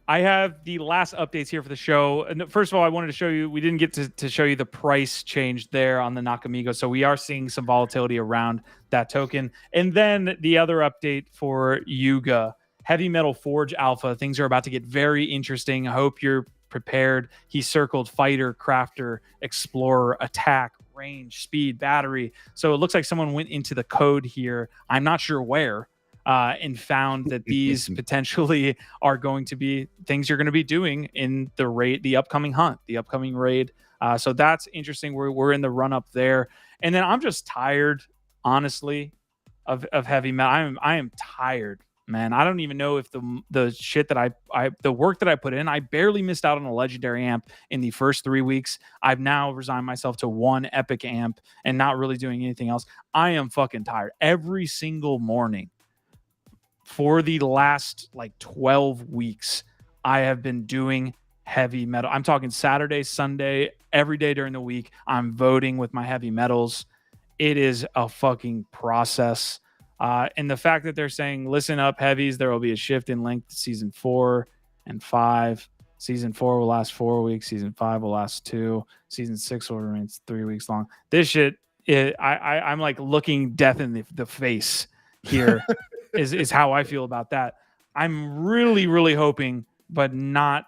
I have the last updates here for the show. And first of all, I wanted to show you, we didn't get to show you the price change there on the Nakamigos. So we are seeing some volatility around that token. And then the other update for Yuga, Heavy Metal Forge Alpha. Things are about to get very interesting. I hope you're prepared. He circled fighter, crafter, explorer, attack, range, speed, battery. So it looks like someone went into the code here. I'm not sure where. And found that these potentially are going to be things you're going to be doing in the upcoming hunt, the upcoming raid. So that's interesting. We're in the run up there. And then I'm just tired, honestly, of heavy metal. I am tired, man. I don't even know if the shit that the work that I put in, I barely missed out on a legendary amp in the first 3 weeks. I've now resigned myself to one epic amp and not really doing anything else. I am fucking tired. Every single morning for the last like 12 weeks, I have been doing heavy metal. I'm talking Saturday, Sunday, every day during the week. I'm voting with my heavy metals. It is a fucking process. And the fact that they're saying, listen up, heavies, there will be a shift in length to season 4 and 5. Season 4 will last 4 weeks. Season 5 will last 2. Season 6 will remain 3 weeks long. This shit, I'm like looking death in the face here. is how I feel about that. I'm really, really hoping, but not.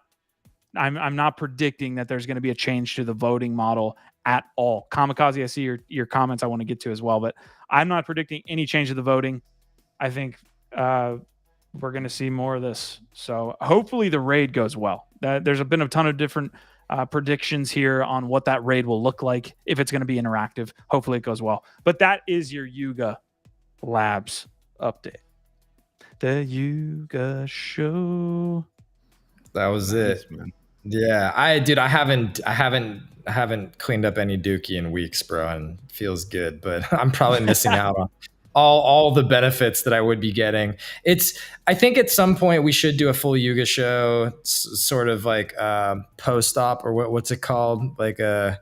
I'm not predicting that there's going to be a change to the voting model at all. Kamikaze, I see your comments I want to get to as well, but I'm not predicting any change to the voting. I think we're going to see more of this. So hopefully the raid goes well. There's been a ton of different predictions here on what that raid will look like, if it's going to be interactive. Hopefully it goes well. But that is your Yuga Labs update. The Yuga Show. That was it. Man. Yeah, I haven't cleaned up any Dookie in weeks, bro, and it feels good. But I'm probably missing out on all the benefits that I would be getting. I think at some point we should do a full Yuga show, sort of like post-op, or what's it called, like a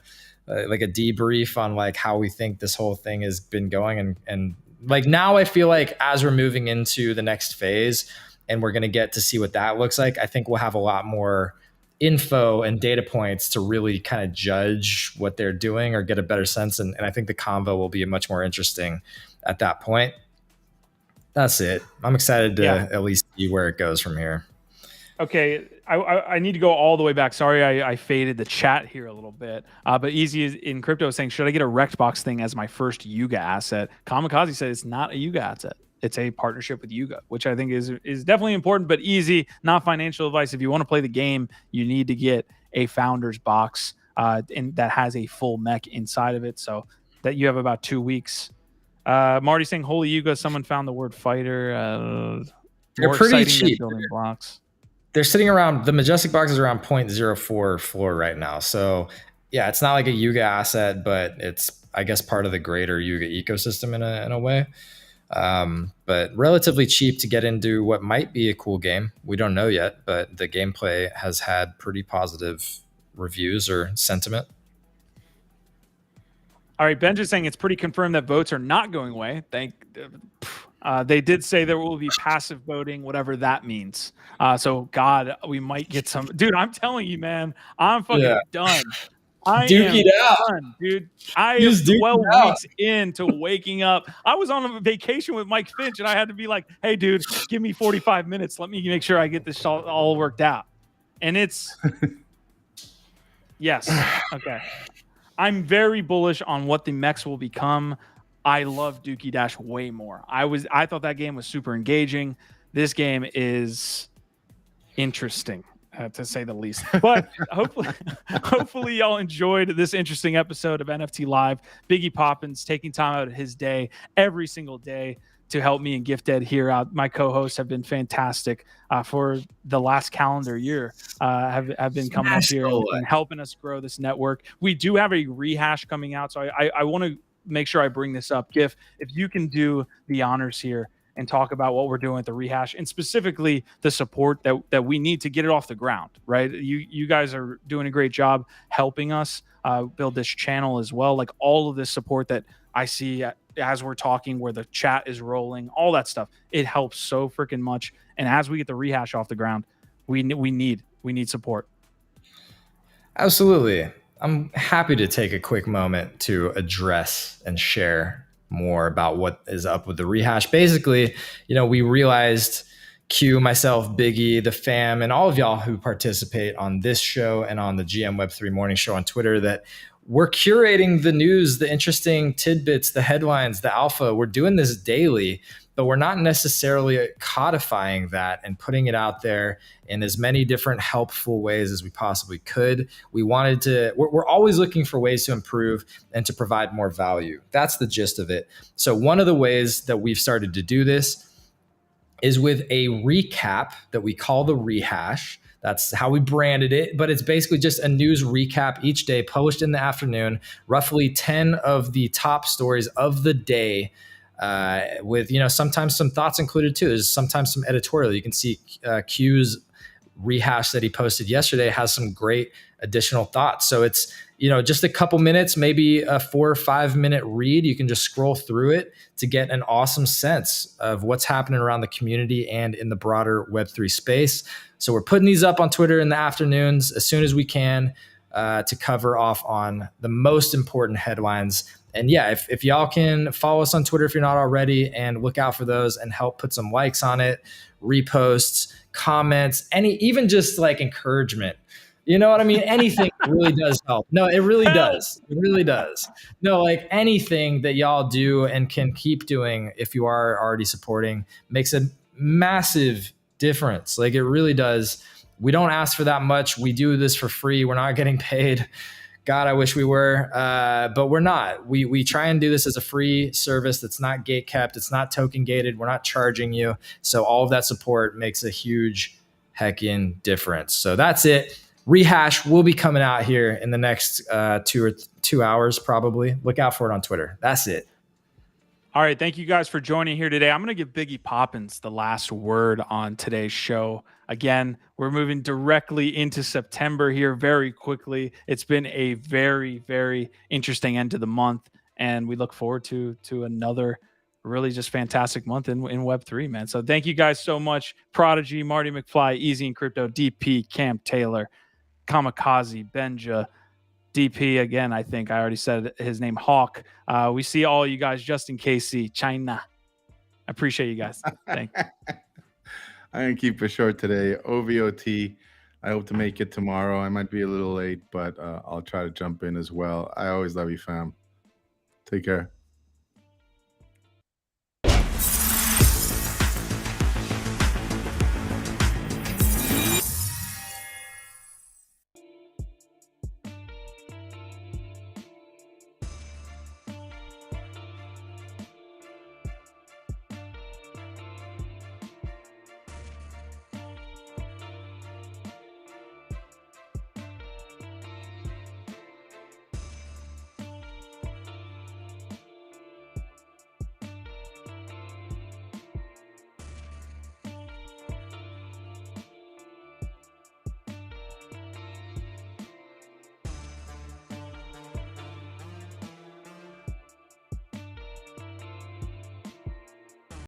debrief on like how we think this whole thing has been going, and like now I feel like as we're moving into the next phase and we're going to get to see what that looks like, I think we'll have a lot more info and data points to really kind of judge what they're doing or get a better sense. And I think the convo will be much more interesting at that point. That's it. I'm excited to at least see where it goes from here. Okay, I need to go all the way back. Sorry, I faded the chat here a little bit. But Easy is in crypto saying, should I get a Rectbox thing as my first Yuga asset? Kamikaze said it's not a Yuga asset. It's a partnership with Yuga, which I think is definitely important, but Easy, not financial advice. If you want to play the game, you need to get a founder's box and that has a full mech inside of it. So that you have about 2 weeks. Marty saying, holy Yuga, someone found the word fighter. They're pretty cheap. Building blocks. They're sitting around, the Majestic box is around 0.04 floor right now. So yeah, it's not like a Yuga asset, but it's, I guess, part of the greater Yuga ecosystem in a way. But relatively cheap to get into what might be a cool game. We don't know yet, but the gameplay has had pretty positive reviews or sentiment. All right, Ben's saying it's pretty confirmed that votes are not going away. They did say there will be passive voting, whatever that means. So, God, we might get some. Dude, I'm telling you, man, I'm fucking done. I am done, dude. I am 12 weeks into waking up. I was on a vacation with Mike Finch, and I had to be like, hey, dude, give me 45 minutes. Let me make sure I get this all worked out. And it's yes. Okay. I'm very bullish on what the mechs will become. I love Dookie Dash way more. I thought that game was super engaging. This game is interesting. to say the least. But hopefully y'all enjoyed this interesting episode of NFT Live. Biggie Poppins taking time out of his day every single day to help me and Gifdead here out. My co-hosts have been fantastic for the last calendar year. Have been coming up here and helping us grow this network. We do have a rehash coming out, so I want to make sure I bring this up. Gif, if you can do the honors here and talk about what we're doing at the rehash, and specifically the support that we need to get it off the ground, right? You guys are doing a great job helping us build this channel as well. Like all of this support that I see as we're talking, where the chat is rolling, all that stuff, it helps so freaking much. And as we get the rehash off the ground, we need support. Absolutely. I'm happy to take a quick moment to address and share more about what is up with the rehash. Basically, we realized, Q, myself, Biggie, the fam, and all of y'all who participate on this show and on the GM Web3 morning show on Twitter, that we're curating the news, the interesting tidbits, the headlines, the alpha. We're doing this daily, but we're not necessarily codifying that and putting it out there in as many different helpful ways as we possibly could. We're always looking for ways to improve and to provide more value. That's the gist of it. So one of the ways that we've started to do this is with a recap that we call the rehash. That's how we branded it, but it's basically just a news recap each day published in the afternoon, roughly 10 of the top stories of the day, with, sometimes some thoughts included too. There's sometimes some editorial. You can see Q's rehash that he posted yesterday has some great additional thoughts. So it's, just a couple minutes, maybe a 4 or 5 minute read. You can just scroll through it to get an awesome sense of what's happening around the community and in the broader Web3 space. So we're putting these up on Twitter in the afternoons as soon as we can to cover off on the most important headlines. And yeah, if y'all can follow us on Twitter if you're not already, and look out for those and help put some likes on it, reposts, comments, even just like encouragement. You know what I mean? Anything really does help. No, it really does. It really does. No, like anything that y'all do and can keep doing if you are already supporting makes a massive difference. Like it really does. We don't ask for that much. We do this for free. We're not getting paid. God, I wish we were, but we're not. We try and do this as a free service that's not gate kept. It's not token gated. We're not charging you. So all of that support makes a huge heckin' difference. So that's it. Rehash will be coming out here in the next 2 hours, probably. Look out for it on Twitter. That's it. All right. Thank you guys for joining here today. I'm going to give Biggie Poppins the last word on today's show. Again, we're moving directly into September here very quickly. It's been a very, very interesting end to the month, and we look forward to another really just fantastic month in Web3, man. So thank you guys so much. Prodigy, Marty McFly, Easy and Crypto, DP, Camp Taylor, Kamikaze, Benja, DP again. I think I already said his name, Hawk. We see all you guys, Justin KC, China. I appreciate you guys. Thank you. I'm going to keep it short today. OVOT. I hope to make it tomorrow. I might be a little late, but I'll try to jump in as well. I always love you, fam. Take care.